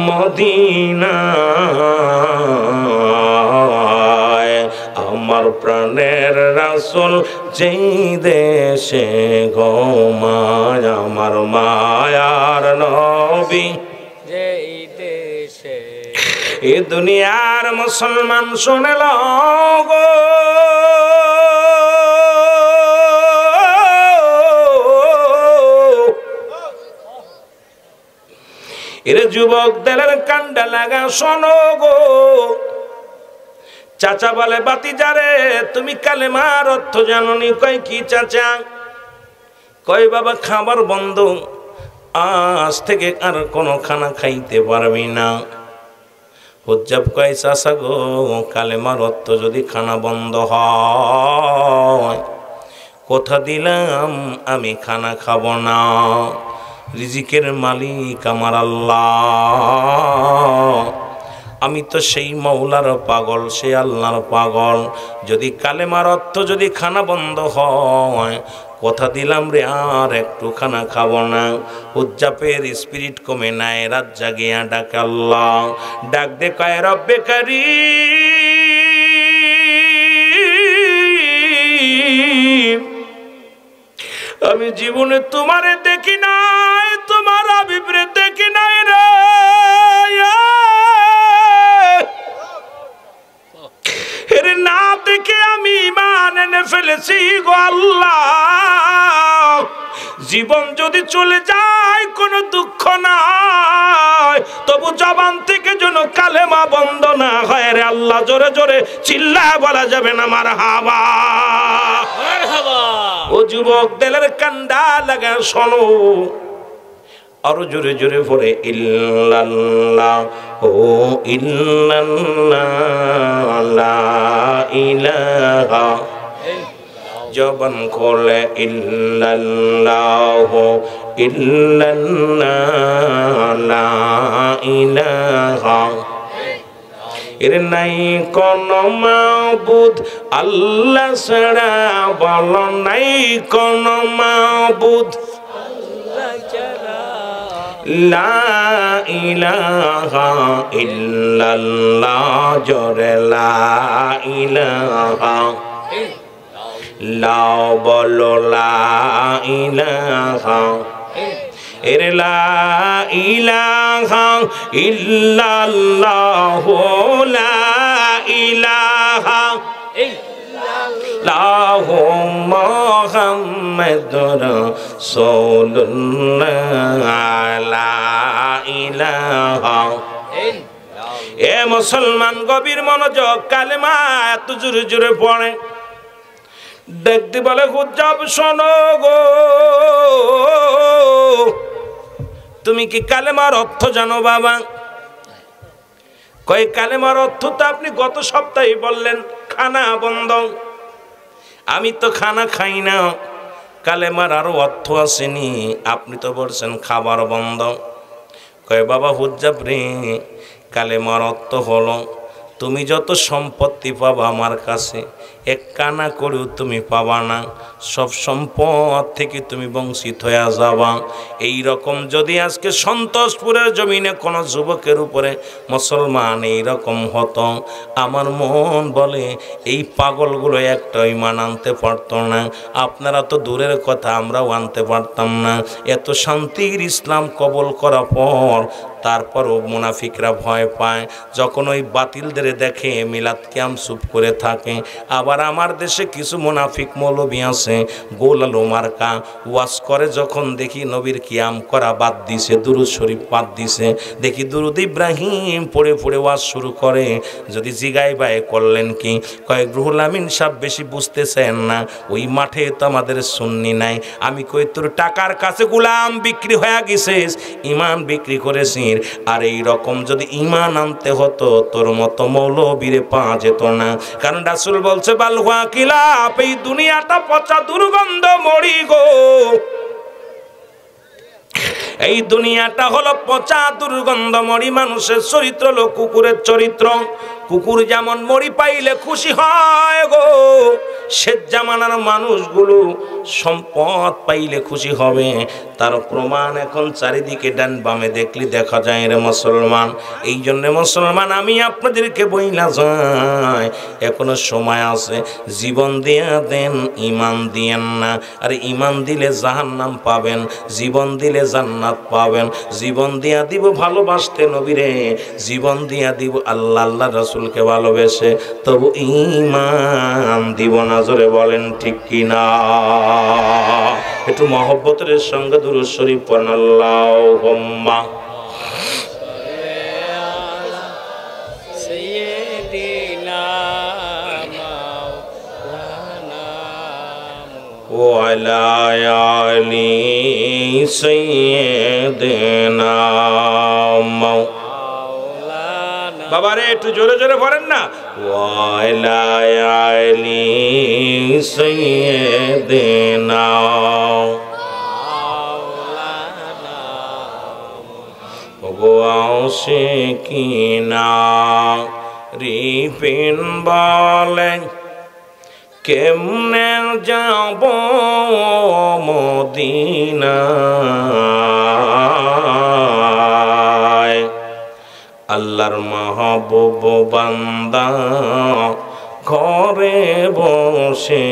মদিনায়। আমার প্রাণের রাসূল যেই দেশে ঘুমায়, আমার মায়ার নবী যে এই দেশে এ দুনিয়ার মুসলমান শুনে গো, এর যুবক দেলের কান্ডা লাগা শোনো গো। চাচা বলে বাতিজারে তুমি কালেমার অর্থ জানোনি? কয় কি চাচা? কয় বাবা খাবার বন্ধ, আজ থেকে আর কোনো খানা খাইতে পারবি না। হুজ্জাব কয় চাচা গো কালেমার অর্থ যদি খানা বন্ধ হয়, কথা দিলাম আমি খানা খাবো না। রিজিকের মালিক আমার আল্লাহ, আমি তো সেই মৌলার পাগল, সেই আল্লাহর পাগল। যদি কালেমার অর্থ যদি খানা বন্ধ হয়, কথা দিলাম রে আর একটু খানা খাবো না। হুজ্জাবের স্পিরিট কমে নাই, রাত জাগিয়া ডাকে আল্লাহ, ডাক দে কয় রব্বে কারীম, আমি জীবনে তোমারে দেখি নাই, তোমার হাবিবরে দেখি নাই রে। এর না দেখে আমি ঈমান এনে ফেলেছি গো আল্লাহ। জীবন যদি চলে যায় কোনো দুঃখ নাই, তবু জবান থেকে যেন কালেমা বন্ধ না হয় রে আল্লাহ। জোরে জোরে চিল্লায় বলা যাবে না মারহাবা? ও যুবক দেলের কান্ডা লাগা শোনো, আরো জোরে জোরে পড়ে ইল্লাল্লাহ ও ইল্লাল্লাহ লা ইলাহা, জবান খোলে ইল্লাল্লাহ ইল্লাল্লাহ লা ইলাহা, এর নাই কোন মাবুদ আল্লাহ ছাড়া, বল নাই কোন মাবুদ লা ইলাহা ইল্লাল্লাহ, জোরে লা ইলাহা, লা বলো লা ইলাহা, এর লা ইলাহা ইল্লাল্লাহ, লা ইলাহা ইল্লাল্লাহ মুহাম্মাদুর রাসূলুল্লাহ, লা ইলাহা। এ মুসলমান গভীর মনোযোগ, কালেমা এত জোরে জোরে পড়ে। দেখতে বলে হুজ্জাব শোনো গো, তুমি কি কালেমার অর্থ জানো বাবা? কয় কালেমার অর্থ তো আপনি গত সপ্তাহে বললেন খানা বন্ধ। আমি তো খানা খাই না, কালেমার আরো অর্থ আসেনি, আপনি তো বলছেন খাবার বন্ধ। কয় বাবা হুজ্জাব রে, কালেমার অর্থ হলো তুমি যত সম্পত্তি পাবা আমার কাছে, এক কানা করেও তুমি পাবা না, সব সম্পদ থেকে তুমি বঞ্চিত হয়ে যাবা। এই রকম যদি আজকে সন্তোষপুরের জমিনে কোনো যুবকের উপরে মুসলমান এই রকম হতো, আমার মন বলে এই পাগলগুলো একটা ঈমান আনতে পারতো না। আপনারা তো দূরের কথা, আমরাও আনতে পারতাম না। এত শান্তির ইসলাম কবুল করার পর তারপরও মুনাফিকরা ভয় পায়, যখন ওই বাতিলদের দেখে মিলাদ কিয়াম চুপ করে থাকে। আবার আমার দেশে কিছু মুনাফিক মৌলবী আছে, গোল আলো মার্কা, ওয়াজ করে যখন দেখি নবীর কিয়াম করা বাদ দিছে, দুরুদ শরীফ বাদ দিছে, দেখি দুরুদ ইব্রাহিম পড়ে পড়ে ওয়াজ শুরু করে। যদি জিগাই বাই করলেন কি, কয়েক রুহুল আমিন সাহেব বেশি বুঝতেছেন না, ওই মাঠে তো আমাদের সুন্নি নাই। আমি কই তোর টাকার কাছে গোলাম বিক্রি হয়ে গেছিস, ঈমান বিক্রি করেছিস। আর এই রকম যদি ঈমান আনতে হতো তোর মতো মৌলবীরে পাওয়া যেত না। কারণ রাসূল বলছে বালহুয়া কিলাপ, এই দুনিয়াটা পচা দুর্গন্ধ মরি গো, এই দুনিয়াটা হলো পচা দুর্গন্ধ মরি। মানুষের চরিত্র হলো কুকুরের চরিত্র। কুকুর যেমন মরি পাইলে খুশি হয় গো, শেষ জামানার মানুষগুলো সম্পদ পাইলে খুশি হবে, তার প্রমাণ এখন চারিদিকে ডান বামে দেখলে দেখা যায় রে মুসলমান। এই জন্য মুসলমান আমি আপনাদেরকে বইলা যাই, এখনো সময় আছে, জীবন দিয়া দেন, ইমান দিয়েন না। আর ইমান দিলে জাহান্নাম পাবেন, জীবন দিলে জান্নাত পাবেন। জীবন দিয়া দিব ভালোবাসতে নবীরে, জীবন দিয়া দিব আল্লাহ আল্লাহ রাসূলকে ভালোবেসে, তবু ইমান দিব না। জোরে বলেন ঠিক কিনা? একটু মহব্বতের সঙ্গে দুরূদ শরীফ পড়েন। আল্লাহুম্মা ওয়ালা আলি সাইয়্যিদিনা মাওলানা। বাবারে একটু জোরে জোরে পড়েন না। ওয়ালা আলি সাইয়্যিদিনা মাওলানা গো আশিকিনা রিপিন বলেন কেমনে যাব মদিনায়, আল্লাহর মাহবুব বান্দা ঘরে বসে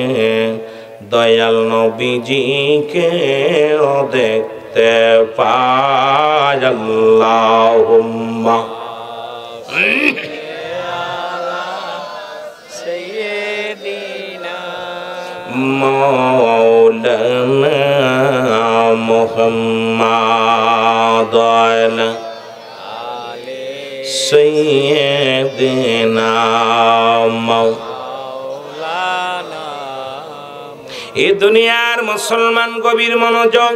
দয়াল নবীজিকে দেখতে পায়। আল্লাহুম্মা মৌলানা মুহাম্মদ সাইয়্যিদিনা মাওলানা। এই দুনিয়ার মুসলমান গভীর মনোযোগ,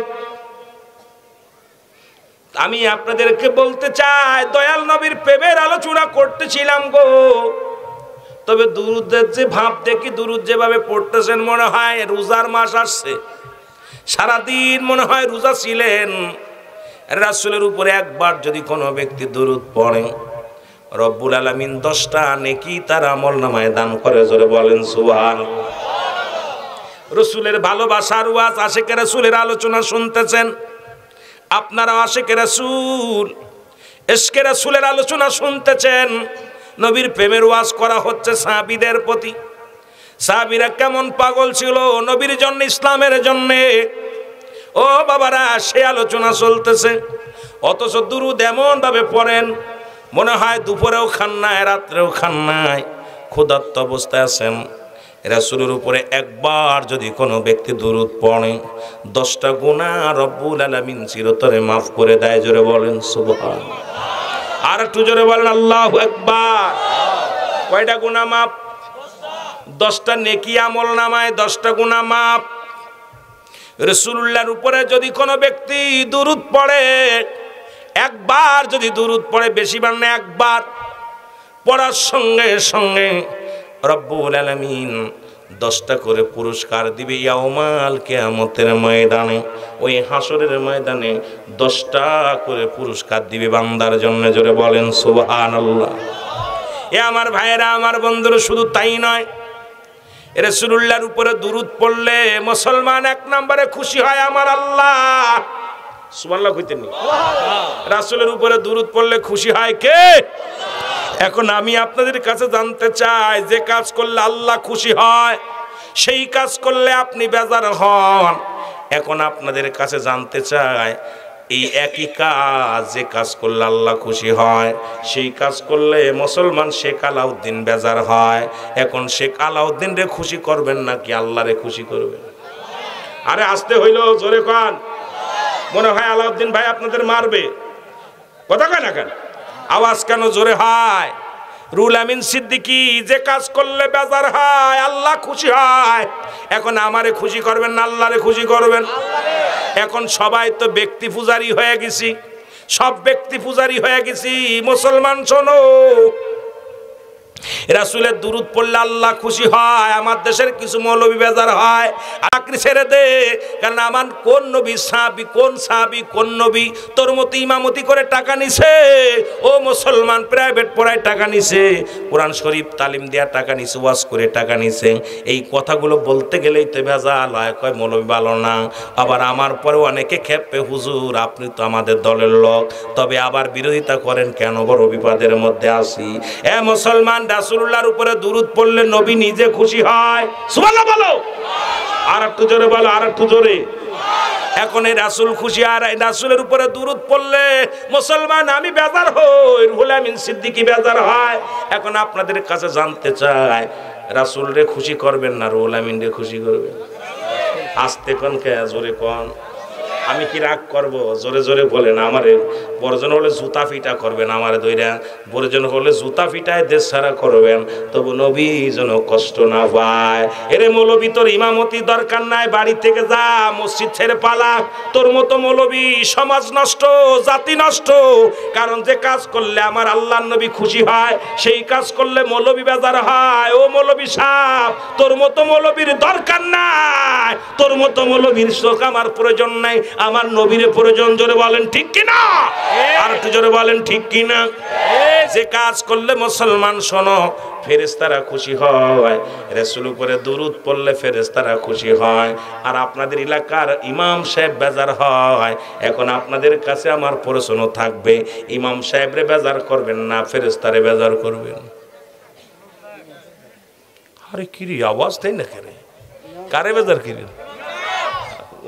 আমি আপনাদেরকে বলতে চাই, দয়াল নবীর প্রেমের আলোচনা করতেছিলাম গো। তবে দুরুদের যে ভাব দেখি, দুরুদ যেভাবে পড়তেছেন মনে হয় রোজার মাস আসছে, সারাদিন মনে হয় রোজা ছিলেন। রাসূলের উপরে একবার যদি কোনো ব্যক্তি দুরুদ পড়ে, রব্বুল আলামিন 10টা নেকি তার আমলনামায় দান করে। জোরে বলেন সুবহানাল্লাহ। রাসূলের ভালোবাসার ওয়াজ, আশিকে রাসূলের আলোচনা শুনতেছেন আপনারা, আশিকে রাসূল, ইশকে রাসূলের আলোচনা শুনতেছেন। নবীর প্রেমের ওয়াজ করা হচ্ছে সাহাবীদের প্রতি। সাহাবীরা কেমন পাগল ছিল নবীর জন্য, ইসলামের জন্য। ও বাবারা, সে আলোচনা চলতেছে, অথচ দুরুদ এমন ভাবে পড়েন মনে হয় দুপুরেও খান নাই, রাত্রেও খান নাই, ক্ষুধার্ত অবস্থায় আছেন। রাসূলের উপরে একবার যদি কোনো ব্যক্তি দুরুদ পড়ে, 10টা গুনাহ রব্বুল আলামিন চিরতরে মাফ করে দেয়। জোরে বলেন সুবহানাল্লাহ। আর একটু জোরে বলেন আল্লাহু আকবার। কয়টা গুনাহ মাফ? 10টা নেকি আমল নামায় 10টা গুনাহ মাফ। রাসূলুল্লাহর উপরে যদি কোনো ব্যক্তি দুরুদ পড়ে, একবার যদি দুরুদ পড়ে, বেশিবার না একবার, পড়ার সঙ্গে সঙ্গে রব্বুল আলামিন 10টা করে পুরস্কার দিবে ইয়াউমাল কিয়ামতের ময়দানে। ওই হাসরের ময়দানে 10টা করে পুরস্কার দিবে বান্দার জন্য। জোরে বলেন সুবহানাল্লাহ। এ আমার ভাইয়েরা, আমার বন্ধুরা, শুধু তাই নয়, রাসূলুল্লাহর উপরে দুরুদ পড়লে মুসলমান 1 নম্বরে খুশি হয় আমার আল্লাহ। সুবহানাল্লাহ কইতেন নি? রাসূলের উপরে দুরুদ পড়লে খুশি হয় কে? এখন আমি আপনাদের কাছে জানতে চাই, যে কাজ করলে আল্লাহ খুশি হয় সেই কাজ করলে আপনি বেজার হন। এখন আপনাদের কাছে জানতে চাই, এই একই কাজ, যে কাজ করলে আল্লাহ খুশি হয় সেই কাজ করলে মুসলমান শেখ আলাউদ্দিন বেজার হয়। এখন শেখ আলাউদ্দিন রে খুশি করবেন নাকি আল্লাহ রে খুশি করবেন? আরে আসতে হইল, জোরে কান। মনে হয় আলাউদ্দিন ভাই আপনাদের মারবে, কথা কয় না কেন? আওয়াজ কেন জোরে হয়? রুল আমিন সিদ্দিকী যে কাজ করলে বেজার হয় আল্লাহ খুশি হয়। এখন আমারে খুশি করবেন না আল্লাহরে খুশি করবেন? এখন সবাই তো ব্যক্তি পূজারি হয়ে গেছি, সব ব্যক্তি পূজারি হয়ে গেছি। মুসলমান শোনো, রাসূলের দুরূদ পড়লে আল্লাহ খুশি হয়। আমার দেশের কিছু মৌলবি বেজার হয়, চাকরি ছেড়ে দে, কারণ আমার কোন নবী সাহাবী, কোন সাহাবী, কোন নবী তোর মতো ইমামতি করে টাকা নিছে? ও মুসলমান, প্রাইভেট পড়ায় টাকা নিছে, কোরআন শরীফ তালিম দেওয়া টাকা নিছে, ওয়াজ করে টাকা নিছে। এই কথাগুলো বলতে গেলেই তো ভেজাল হয়, কয় মৌলবি ভালো না। আবার আমার পরেও অনেকে খেপে, হুজুর আপনি তো আমাদের দলের লোক, তবে আবার বিরোধিতা করেন কেন? বড় বিপদের মধ্যে আসি। এ মুসলমান, রাসূলুল্লাহর উপরে দুরূদ পড়লে নবী নিজে খুশি হয়। সুবহানাল্লাহ বলো, আর একটু জোরে বলো, আর একটু জোরে। এখন এই রাসূল খুশি, আর এই রাসূলের উপরে দুরূদ পড়লে মুসলমান আমি বেজার হই, রুহুল আমিন সিদ্দিকী বেজার হয়। এখন আপনাদের কাছে জানতে চাই, রাসূল রে খুশি করবেন না রুহুল আমিন রে খুশি করবেন? আস্তে কোন কে, জোরে কোন। আমি কি রাগ করব? জোরে জোরে বলেন। আমারে বড়জন হলে জুতা ফিটা করবেন, আমারে দইরা বড়জন হলে জুতা ফিটায় দেশ ছাড়া করবেন, তবু নবী যেন কষ্ট না পায়। এরে মৌলবী, তোর ইমামতি দরকার নাই, বাড়ি থেকে যা, মসজিদ ছেড়ে পালা। তোর মতো মৌলবী সমাজ নষ্ট, জাতি নষ্ট। কারণ যে কাজ করলে আমার আল্লাহর নবী খুশি হয়, সেই কাজ করলে মৌলবী বেজার হয়। ও মৌলবী সাহেব, তোর মতো মৌলবীর দরকার নাই, তোর মতো মৌলবীর শোক আমার প্রয়োজন নাই, আমার নবীর প্রয়োজন। জোরে বলেন ঠিক কিনা, আর একটু জোরে বলেন ঠিক কিনা। যে কাজ করলে মুসলমান শোনো, ফেরেশতারা খুশি হয়, রাসূল উপরে দুরূদ পড়লে ফেরেশতারা খুশি হয়, আর আপনাদের এলাকার ইমাম সাহেব বেজার হয়। এখন আপনাদের কাছে আমার প্রশ্ন থাকবে, ইমাম সাহেবরে বেজার করবেন না ফেরেশতারে বেজার করবেন? আরে কি রে আওয়াজ তাই না, কেন কারে বেজার করেন?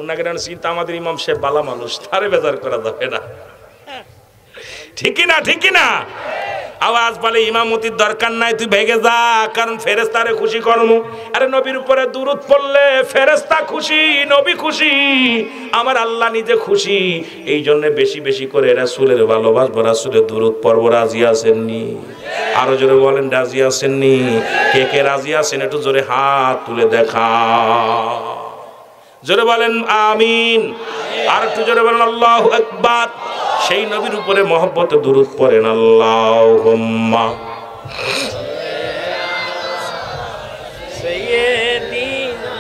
উনাকে চিন্তা, আমাদের ইমাম সাহেব বালা মানুষ, তারে বেজার করা যাবে না, ঠিক না? ঠিক না? আওয়াজ বলে ইমামতির দরকার নাই, তুই ভেগে যা, কারণ ফেরেশতারে খুশি করমু। আরে নবীর উপরে দুরূদ পড়লে ফেরেশতা খুশি, নবী খুশি, আমার আল্লাহ নিজে খুশি। এই জন্য বেশি বেশি করে রাসূলের ভালোবাসবো, রাসূলের দুরূদ পড়ব। রাজি আছেননি? আরো জোরে বলেন, রাজি আছেননি? কে কে রাজি আছেন একটু জোরে হাত তুলে দেখা, জোরে বলেন আমিন। আর একটু জোরে বলেন আল্লাহু আকবার। সেই নবীর উপরে মহব্বতে দুরূদ পড়েন, আল্লাহুম্মা সাইয়্যিদিনা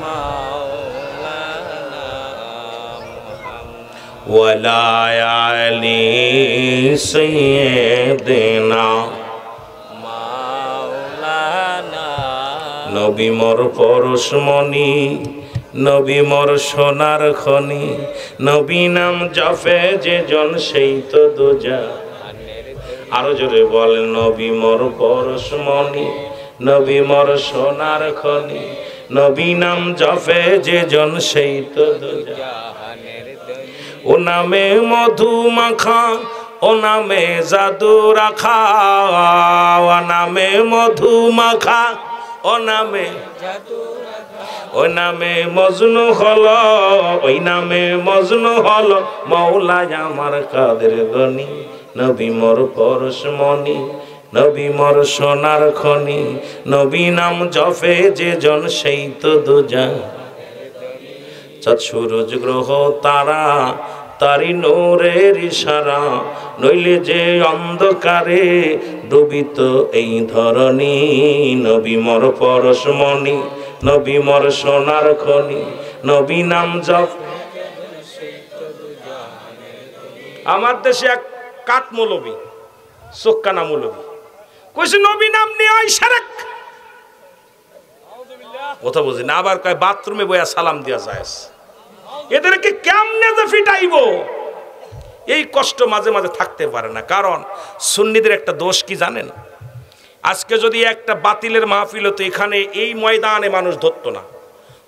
মাওলানা মুহাম্মদ ওয়া লা আলি সাইয়্যিদিনা মাওলানা। নবী মোর পরশমণি, নবী মোর সোনার খনি, নবী নাম জপে যে জন সেই তো দোজাহানের। আরো জোরে বলেন, নবী মোর পরশমণি, নবী মোর সোনার খনি, নবী নাম জপে যে জন সেই তো দোজাহানের। ও নামে মধু মাখা, ও নামে জাদু রাখা, ও নামে মধু মাখা, ও নামে ওই নামে মজনু হলো, ওই নামে মজনু হলো মৌলা আমার কাদের গনি। নবী মোর পরশমণি, নবী মোর সোনার খনি, নবী নাম জপে যে জন সেই তো দোজাহানের। চাঁদ সূরজ গ্রহ তারা, তারি নূরের ইশারা, নইলে যে অন্ধকারে ডুবিত এই ধরণী। নবী মোর পরশমণি, নবী মোর সোনার খনি, নবী নাম জপ। আমার দেশে এক কাঠ মৌলবী, চোক্কানা মৌলবী, কইছে নবী নাম নিয়ে আই শারক। কথা বুঝি না, আবার কয় বাথরুমে বইয়া সালাম দিয়া যায়। এদেরকে কেমনে যে ফিটাইবো, এই কষ্ট মাঝে মাঝে থাকতে পারে না। কারণ সুন্নিদের একটা দোষ কি জানেন? আজকে যদি একটা বাতিলের মাহফিল হতো, এখানে এই ময়দানে মানুষ ধরতো না।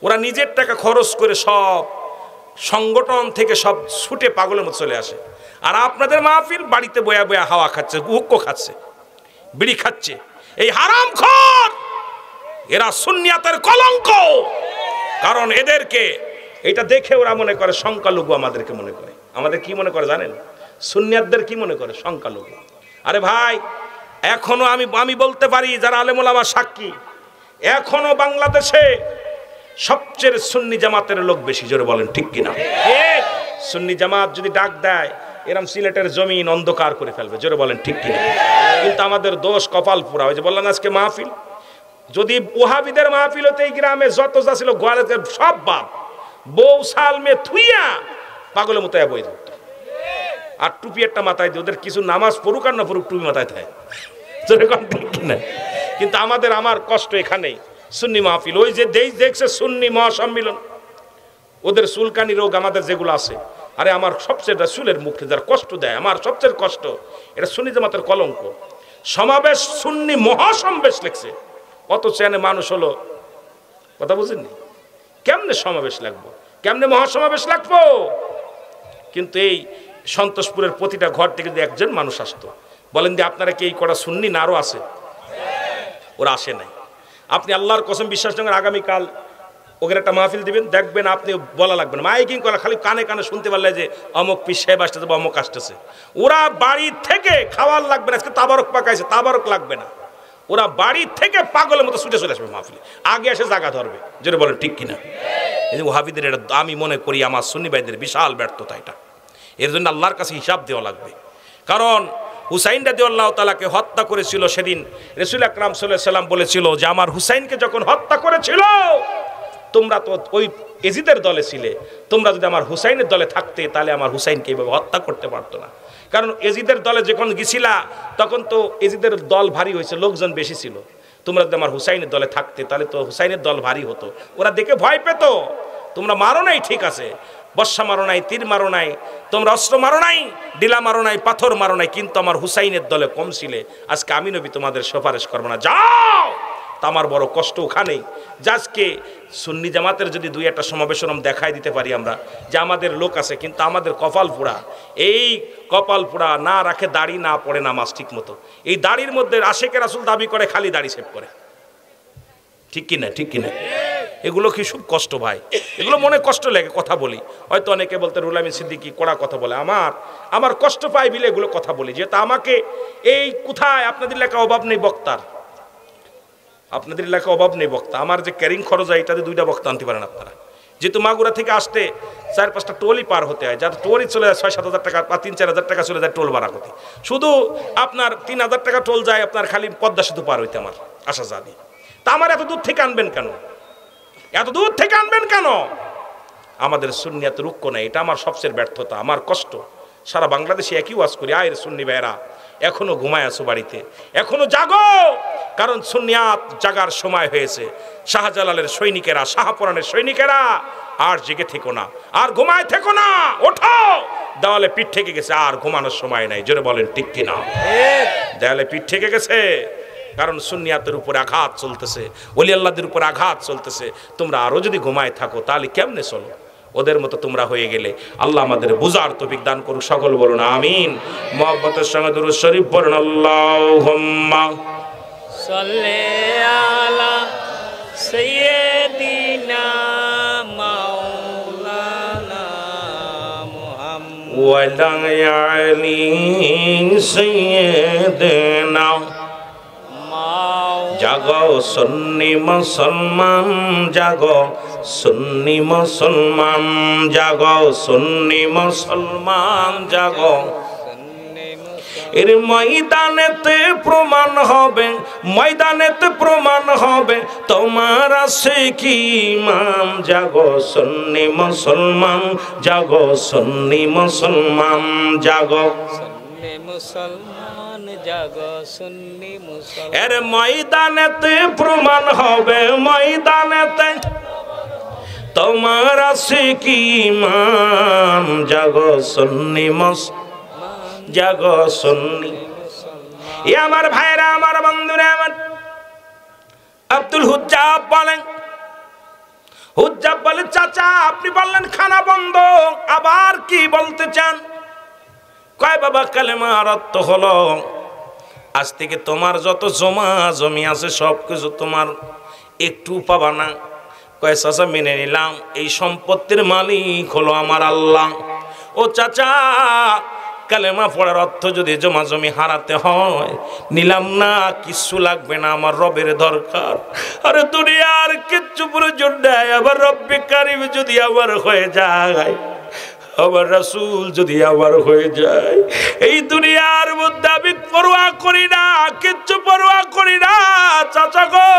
ওরা নিজের টাকা খরচ করে সব সংগঠন থেকে সব ছুটে পাগলের মতো চলে আসে। আর আপনাদের মাহফিল বাড়িতে বয়া বয়া হাওয়া খাচ্ছে, হুক্কো খাচ্ছে, বিড়ি খাচ্ছে। এই হারামখোর এরা সুন্নিয়াতের কলঙ্ক। কারণ এদেরকে এটা দেখে ওরা মনে করে সংখ্যালঘু, আমাদেরকে মনে করে, আমাদের কি মনে করে জানেন? সুন্নিয়াতদের কি মনে করে? সংখ্যালঘু। আরে ভাই, এখনো আমি বলতে পারি, যারা আলেম ওলামা সাক্ষী, এখনো বাংলাদেশে সবচেয়ে সুন্নি জামাতের লোক বেশি। জোরে বলেন ঠিক কিনা? সুন্নি জামাত যদি ডাক দেয়, এরম সিলেটের জমিন অন্ধকার করে ফেলবে, জোরে বলেন ঠিক কিনা? কিন্তু আমাদের দোষ কপাল পুরা। ওই যে বললাম আজকে মাহফিল, যদি ওহাবিদের মাহফিল হতে এই গ্রামে যত যা ছিল গোয়ালে সব বাপ বউ সাল মে থুইয়া পাগলের মতো বই ধরত, আর টুপি একটা মাথায় দিয়ে ওদের কিছু নামাজ পড়ুক আর না পড়ুক টুপি মাথায় থাকে, জোরে বলেন ঠিক কিনা? কিন্তু আমার কষ্ট এখানেই সুন্নি মাহফিল, ওই যে দেশ দেখছে সুন্নি মহাসম্মিলন, ওদের চুলকানি রোগ আমাদের যেগুলো আছে, আরে আমার সবচেয়ে চুলের মুখে যারা কষ্ট দেয়, আমার সবচেয়ে কষ্ট এটা সুন্নি জামাতের কলঙ্ক। সমাবেশ সুন্নি মহাসমাবেশ লেখছে, অত চেনে মানুষ হলো, কথা বুঝেননি? কেমনে সমাবেশ লাগবো, কেমনে মহাসমাবেশ লাগবো? কিন্তু এই সন্তোষপুরের প্রতিটা ঘর থেকে যদি একজন মানুষ আসতো, বলেন যে আপনারা কি এই কটা সুন্নি না আরো আছে? ওরা আসে নাই। আপনি আল্লাহর কসম বিশ্বাস করেন, আগামীকাল ওদের একটা মাহফিল দিবেন, দেখবেন আপনি বলা লাগবে না, মাইকিং করা, খালি কানে কানে শুনতে পারলে যে অমুক পীর সাহেব আসতেছে বা অমুক আসতেছে। ওরা বাড়ি থেকে খাওয়ার লাগবে না, আজকে তাবারক পাকাইছে, তাবারক লাগবে না, ওরা বাড়ি থেকে পাগলের মতো ছুটে চলে আসবে মাহফিলে, আগে এসে জায়গা ধরবে, যেটা বলেন ঠিক কিনা? এই যে ওহাবিদের এটা আমি মনে করি আমার সুন্নি ভাইদের বিশাল ব্যর্থতা এটা। এর জন্য আল্লাহর কাছে হিসাব দেওয়া লাগবে। কারণ হুসাইন রাদিয়াল্লাহু তাআলাকে হত্যা করেছিল সেদিন রাসূল আকরাম সাল্লাল্লাহু আলাইহি সাল্লাম বলেছিল যে আমার হুসাইনকে যখন হত্যা করেছিল তোমরা তো ওই এজিদের দলে ছিলে, তোমরা যদি আমার হুসাইনের দলে থাকতে তাহলে আমার হুসাইনকে এইভাবে হত্যা করতে পারতো না। কারণ এজিদের দলে যখন গেছিলা তখন তো এজিদের দল ভারী হয়েছে, লোকজন বেশি ছিল, তোমরা যদি আমার হুসাইনের দলে থাকতে তাহলে তো হুসাইনের দল ভারী হতো, ওরা দেখে ভয় পেত। তোমরা মারো নাই, ঠিক আছে, বর্ষা মারো নাই, তীর মারো নাই, তোমরা অস্ত্র মারো নাই, ডিলা মারো নাই, পাথর মারো নাই, কিন্তু আমার হুসাইনের দলে কম ছিলে, আজকে আমি নবী তোমাদের সুপারিশ করবো না, যাও। তা আমার বড় কষ্ট ওখানেই যে আজকে সুন্নি জামাতের যদি দুই একটা সমাবেশন দেখাই দিতে পারি আমরা যে আমাদের লোক আছে, কিন্তু আমাদের কপাল পোড়া, এই কপাল পোড়া না রাখে দাড়ি, না পড়ে নামাজ ঠিক মতো, এই দাড়ির মধ্যে আশেকে রাসূল দাবি করে খালি দাড়ি সেভ করে, ঠিক কিনা? ঠিক কিনা? এগুলো কি খুব কষ্ট ভাই, এগুলো মনে কষ্ট লাগে কথা বলি। হয়তো অনেকে বলতে রুহুল আমিন সিদ্দিকী কড়া কথা বলে, আমার কষ্ট পাই বিলে এগুলো কথা বলি, যেহেতু আমাকে এই কোথায় আপনাদের লেখা অভাব নেই বক্তার, আপনাদের লেখা অভাব নেই বক্তা, আমার যে ক্যারিং খরচ হয় এটাতে 2টা বক্তা আনতে পারেন আপনারা, যেহেতু মাগুরা থেকে আসতে 4-5টা টোলই পার হতে হয়, যার টোলই চলে যায় 6-7 হাজার টাকা বা 3-4 হাজার টাকা চলে যায় টোল ভাড়া করতে, শুধু আপনার 3 হাজার টাকা টোল যায় আপনার খালি পদ্মা সেতু পার হইতে আমার আসা যা দিয়ে। তা আমার এত দূর থেকে আনবেন কেন, এত দূর থেকে আনবেন কেন? আমাদের সুন্নিয়াত রুক্ষ নাই, এটা আমার সবচেয়ে ব্যর্থতা, আমার কষ্ট। সারা বাংলাদেশে একই ওয়াজ করি, আয়ের সুন্নি ভাইরা এখনো ঘুমায় আছো বাড়িতে, এখনো জাগো, কারণ সুন্নিয়াত জাগার সময় হয়েছে। শাহজালালের সৈনিকেরা, শাহপরানের সৈনিকেরা আর জেগে থেকো না, আর ঘুমায় থেকো না, ওঠো, দেওয়ালে পিঠ থেকে গেছে, আর ঘুমানোর সময় নাই, জোরে বলেন ঠিক কিনা? দেওয়ালে পিঠ থেকে গেছে, কারণ সুন্নিয়াতের উপরে আঘাত চলতেছে, ওলি আল্লাহদের উপরে আঘাত চলতেছে। তোমরা আরো যদি ঘুমায় থাকো তাহলে কেমনে চলো? ওদের মতো তোমরা হয়ে গেলে আল্লাহ আমাদের বুঝার তৌফিক দান করুক, সকল বলুন আমিন। মুহাব্বতের সঙ্গে দুরূদ শরীফ পড়ুন, আল্লাহুম্মা সাল্লি আলা সাইয়্যিদিনা মাওলানা মুহাম্মদ ওয়া আলা আলি সাইয়্যিদিনা। জাগো সুন্নি মুসলমান জাগো, সুন্নি মুসলমান জাগো, সুন্নি মুসলমান জাগো, এর ময়দানেতে প্রমাণ হবে, ময়দানেতে প্রমাণ হবে তোমার আছে কি ইমান। জাগো সুন্নি মুসলমান জাগো, সুন্নি মুসলমান জাগো, সুন্নি মুসলমান জাগো, সুন্নি মুসলমান। এর ময়দানেতে প্রমাণ হবে, ময়দানেতে তোমার আছে কি ইমান। জাগো সুন্নি মুসলমান জাগো, সুন্নি। এ আমার ভাইরা, আমার বন্ধুরা, আমার আব্দুল হুজ্জাব বলেন, হুজ্জাব বলে চাচা আপনি বললেন খানা বন্ধ, আবার কি বলতে চান? কয় বাবা কালেমার অর্থ হলো আজ থেকে তোমার যত জমা জমি আছে সব কিছু তোমার, একটু পাবা না। কয় চাচা মেনে নিলাম, এই সম্পত্তির মালিক হলো আমার আল্লাহ। ও চাচা কালেমা পড়ার অর্থ যদি জমা জমি হারাতে হয়, নিলাম না, কিচ্ছু লাগবে না, আমার রবের দরকার। আরে দুনিয়ার কিচ্ছু প্রয়োজন নাই, আবার রব্বে কারিম যদি আবার হয়ে যায়, আমার রাসূল যদি আমার হয়ে যায়, এই দুনিয়ার মধ্যে আমি পরোয়া করি না, কিচ্ছু পরোয়া করি না চাচা গো।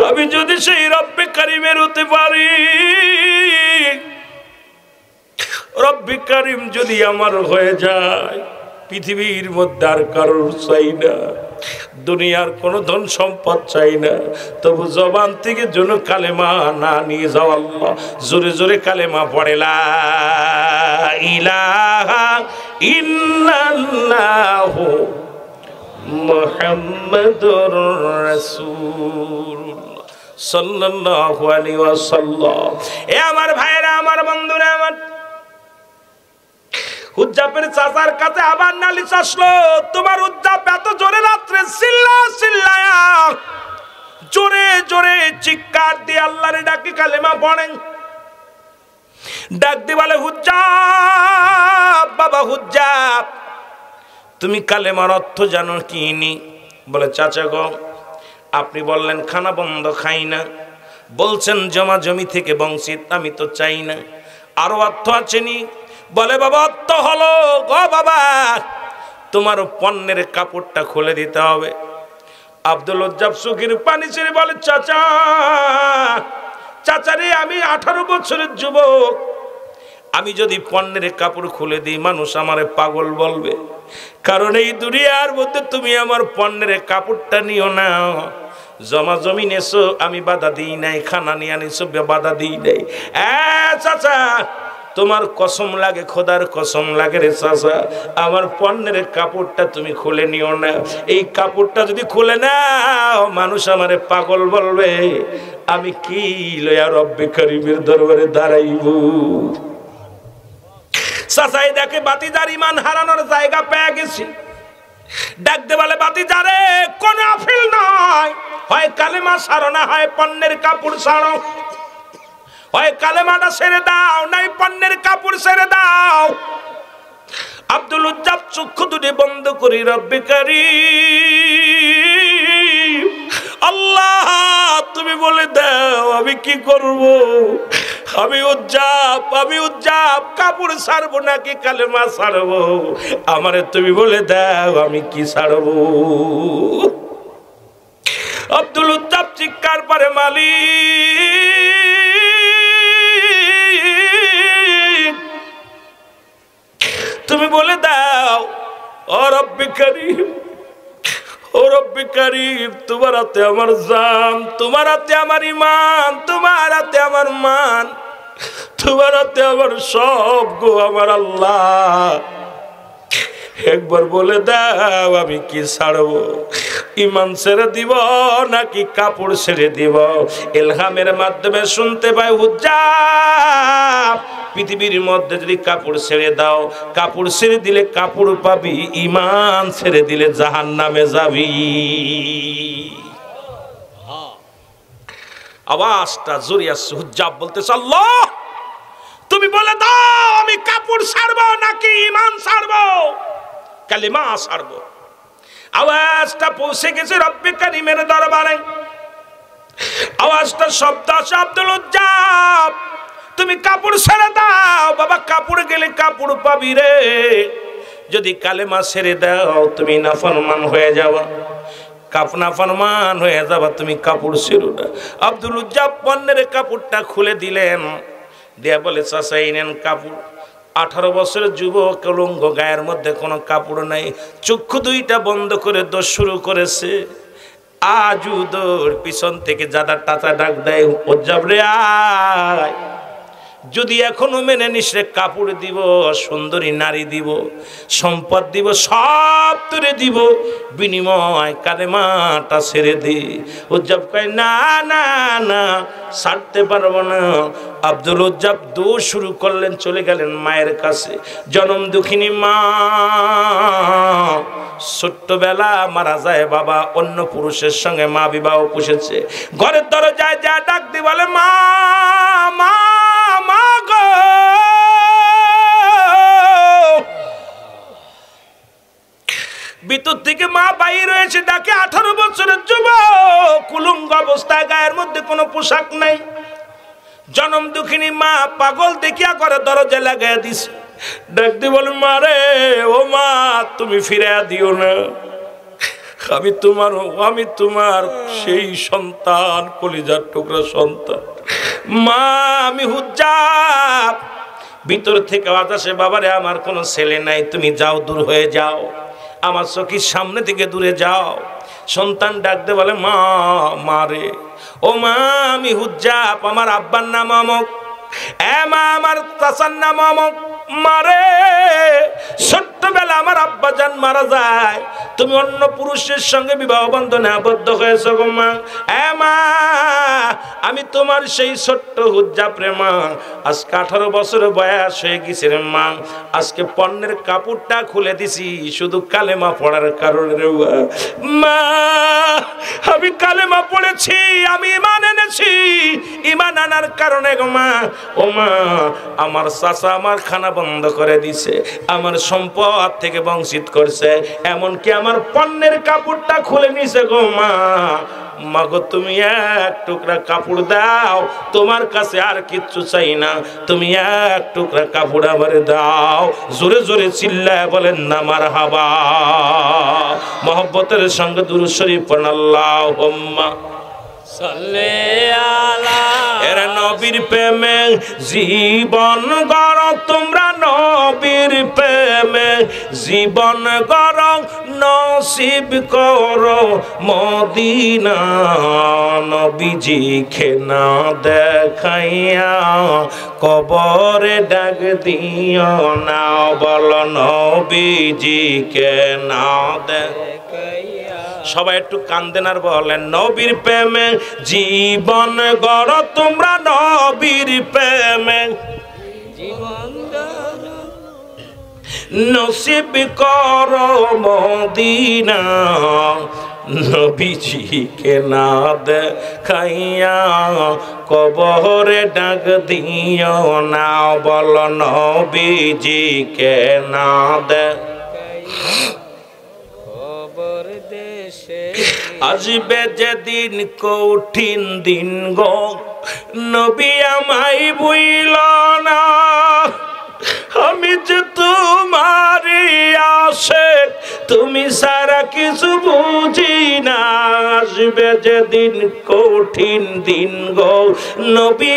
আমি যদি সেই রব্বে কারিমের হতে পারি, রব্বে কারিম যদি আমার হয়ে যায়, পৃথিবীর মধ্যে আর কারোর চাই না, দুনিয়ার কোনো ধন সম্পদ চাই না, তবু জবান থেকে যেন কালেমা না নিয়ে যাও আল্লাহ। জোরে জোরে কালেমা পড়ে লা ইলাহা ইল্লাল্লাহু মুহাম্মাদুর রাসূলুল্লাহ সাল্লাল্লাহু আলাইহি ওয়াসাল্লাম। এ আমার ভাইরা, আমার বন্ধুরা, আমার হুজ্জাবের চাচার কাছে আবার নালিশ আসলো। তোমার হুজ্জাব এত জোরে রাত্রে চিল্লায়া জোরে জোরে চিৎকার দিয়ে আল্লাহরে ডাকে কালেমা পড়েন। ডাক দিয়ে বলে, হুজ্জাব, বাবা হুজ্জাব, তুমি কালেমার অর্থ জানো কি নি? বলে, চাচা গো, আপনি বললেন খানা বন্ধ খাই না, বলছেন জমা জমি থেকে বংশিত, আমি তো চাই না, আরো অর্থ আছে নি? বলে, বাবা অর্থ হলো গো বাবা, তোমার পণ্যের কাপড়টা খুলে দিতে হবে। আব্দুল উজ্জাব চোখের পানি ছেড়ে বলে, চাচা, চাচারে আমি 18 বছরের যুবক, আমি যদি পণ্যের কাপড় খুলে দিই মানুষ আমারে পাগল বলবে, কারণ এই দুনিয়ার মধ্যে তুমি আমার পণ্যের কাপড়টা নিও না। জমা জমি নেছো, আমি বাধা দিই নাই, খানা নিয়ে আনিছো, বাধা দিই নাই। চাচা, তোমার কসম লাগে, খোদার কসম লাগে রে চাচা, আমার পণ্যের কাপড়টা তুমি খুলে নিও না। এই কাপড়টা যদি খুলে নাও মানুষ আমারে পাগল বলবে, আমি কি লইয়া রব্বে কারিমের দরবারে দাঁড়াইব? চাচাই দেখে বাতিজার ইমান হারানোর জায়গা পেয়ে গেছি। ডাকতে বলে, বাতিজারে কোন আফিল নয়, হয় কালেমা ছাড়ো, না হয় পণ্যের কাপড় ছাড়ো। হয় কালেমাটা ছেড়ে দাও, নাই পণ্যের কাপড় ছেড়ে দাও। আব্দুল উজ্জাব চক্ষু দুটি বন্ধ করি, রব্বে কারীম আল্লাহ তুমি বলে দাও আমি কি করব? আমি উজ্জাব কাপড় ছাড়বো নাকি কালেমা ছাড়বো? আমারে তুমি বলে দাও আমি কি ছাড়বো? আব্দুল উজ্জাব চিৎকার করে, মালিক তুমি বলে দাও। ও রব্বে কারীম, ও রব্বে কারীম, তোমার হাতে আমার জান, তোমার হাতে আমার ঈমান, তোমার হাতে আমার মান, তোমার হাতে আমার সব গো আমার আল্লাহ। একবার বলে দাও আমি কি ছাড়বো? ঈমান ছেড়ে দিব নাকি কাপড় ছেড়ে দিব? ইলহামের মাধ্যমে শুনতে পাই, হুজ্জাব পৃথিবীর মধ্যে যদি কাপড় ছেড়ে দাও, কাপড় ছেড়ে দিলে কাপড় পাবি, ঈমান ছেড়ে দিলে জাহান্নামে যাবি। আওয়াজটা জোরে আসছে। হুজ্জাব বলতেছে, আল্লাহ তুমি বলে দাও আমি কাপড় ছাড়বো নাকি ঈমান ছাড়বো, কালিমা ছাড়বো। আওয়াজটা পৌঁছে গেছে রব্বে কারীমের দরবারে। আওয়াজটা শব্দ আসে, আব্দুল উজ্জাব তুমি কাপড় ছেড়ে দাও। বাবা কাপড় গেলে কাপড় পাবি রে, যদি কালেমা ছেড়ে দাও তুমি নাফরমান হয়ে যাবা, নাফরমান হয়ে যাবা, তুমি কাপড় ছেড়ো না। আব্দুল উজ্জাব পণ্যের কাপড়টা খুলে দিলেন, দিয়া বলে, চাচা এই নেন কাপড়। 18 বছরের যুবক, লঙ্গ, গায়ের মধ্যে কোনো কাপড় নাই, চক্ষু দুইটা বন্ধ করে দোষ শুরু করেছে। আজু দৌড় পিছন থেকে যাদা টাটা ডাক দেয়, উজ্জাব রে আয়, যদি এখনো মেনে নিস রে কাপড় দিব, সুন্দরী নারী দিব, সম্পদ দিব, সব তোরে দিব, বিনিময় কালেমাটা ছেড়ে দে। উজ্জাব কয়, না না না, ছাড়তে পারবো না। আব্দুল উজ্জাব দৌড় শুরু করলেন, চলে গেলেন মায়ের কাছে। জনম দুঃখিনী মা, ছোট্টবেলা মারা যায় বাবা, অন্য পুরুষের সঙ্গে মা বিবাহ পুষেছে। ঘরের দরজায় যা ডাক দি বলে, মা মা মা গো। ভিতর থেকে মা বাইর হয়েছে, ডাকে। 18 বছরের যুবক, কুলঙ্গ অবস্থায়, গায়ের মধ্যে কোনো পোশাক নাই, জনম দুঃখিনী মা পাগল দেখিয়া করে দরজা লাগাইয়া দিছে। ডাক দি বলে, মা রে, ও মা, তুমি ফিরে দিও না, আমি তোমার সেই সন্তান, কলিজার টুকরা সন্তান। মা আমি হুজ্জাব। ভিতর থেকে আওয়াজ আসে, বাবারে আমার কোনো ছেলে নাই, তুমি যাও, দূর হয়ে যাও, আমার চোখের সামনে থেকে দূরে যাও। সন্তান ডাকতে বলে, মা, মা রে, ও মা আমি হুজ্জাব, আমার আব্বার নাম অমক, এ মা আমার চাচার নাম অমক। মারে, ছোট্টবেলা আমার আব্বা জান মারা যায়, তুমি অন্য পুরুষের সঙ্গে বিবাহ বন্ধনে আবদ্ধ হয়েছ গো মা। এ মা, আমি তোমার সেই ছোট্ট হুজ্জাব রে মা, আজকে 18 বছর বয়স হয়ে গেছে রে মা, আজকে পণ্যের কাপড়টা খুলে দিছি শুধু কালেমা পড়ার কারণে রে মা। আমি কালেমা পড়েছি, আমি ঈমান এনেছি, ঈমান আনার কারণে গো মা, ও মা, আমার চাচা আমার খানা বন্ধ করে দিছে, আমার সম্পদ থেকে বঞ্চিত করছে, এমনকি আমার পণ্যের কাপড়টা খুলে নিছে গো মা। মাগো তুমি এক টুকরা কাপড় দাও, তোমার কাছে আর কিচ্ছু চাই না, তুমি এক টুকরা কাপড় আমারে দাও। জোরে জোরে চিল্লায় বলেন না মারহাবা। মহব্বতের সঙ্গে দুরূদ শরীফ পড়েন, আল্লাহুম্মা এরা নবীর প্রেমে জীবন গড়, তোমরা নবীর প্রেমে জীবন গড়, নসিব করো মদিনা। নবীজিকে না দেখাইয়া কবরে ডাক দিও না, বলো নবীজিকে না দেখাইয়া। সবাই একটু কান্দেন আর বলেন, নবীর প্রেমে জীবন গড়, তোমরা নবীর প্রেমে জীবন নসিব করো মদিনা। নবীজিকে না দেখাইয়া কবরে ডাক দিও না, বলো নবীজিকে না দেখাইয়া। আসবে যেদিন কঠিন দিন গো, নবী আমায় ভুইল না, আমি যে তোমারই আশিক, তুমি সারা কিছু বুঝি না। আসবে যেদিন কঠিন দিন গো, নবী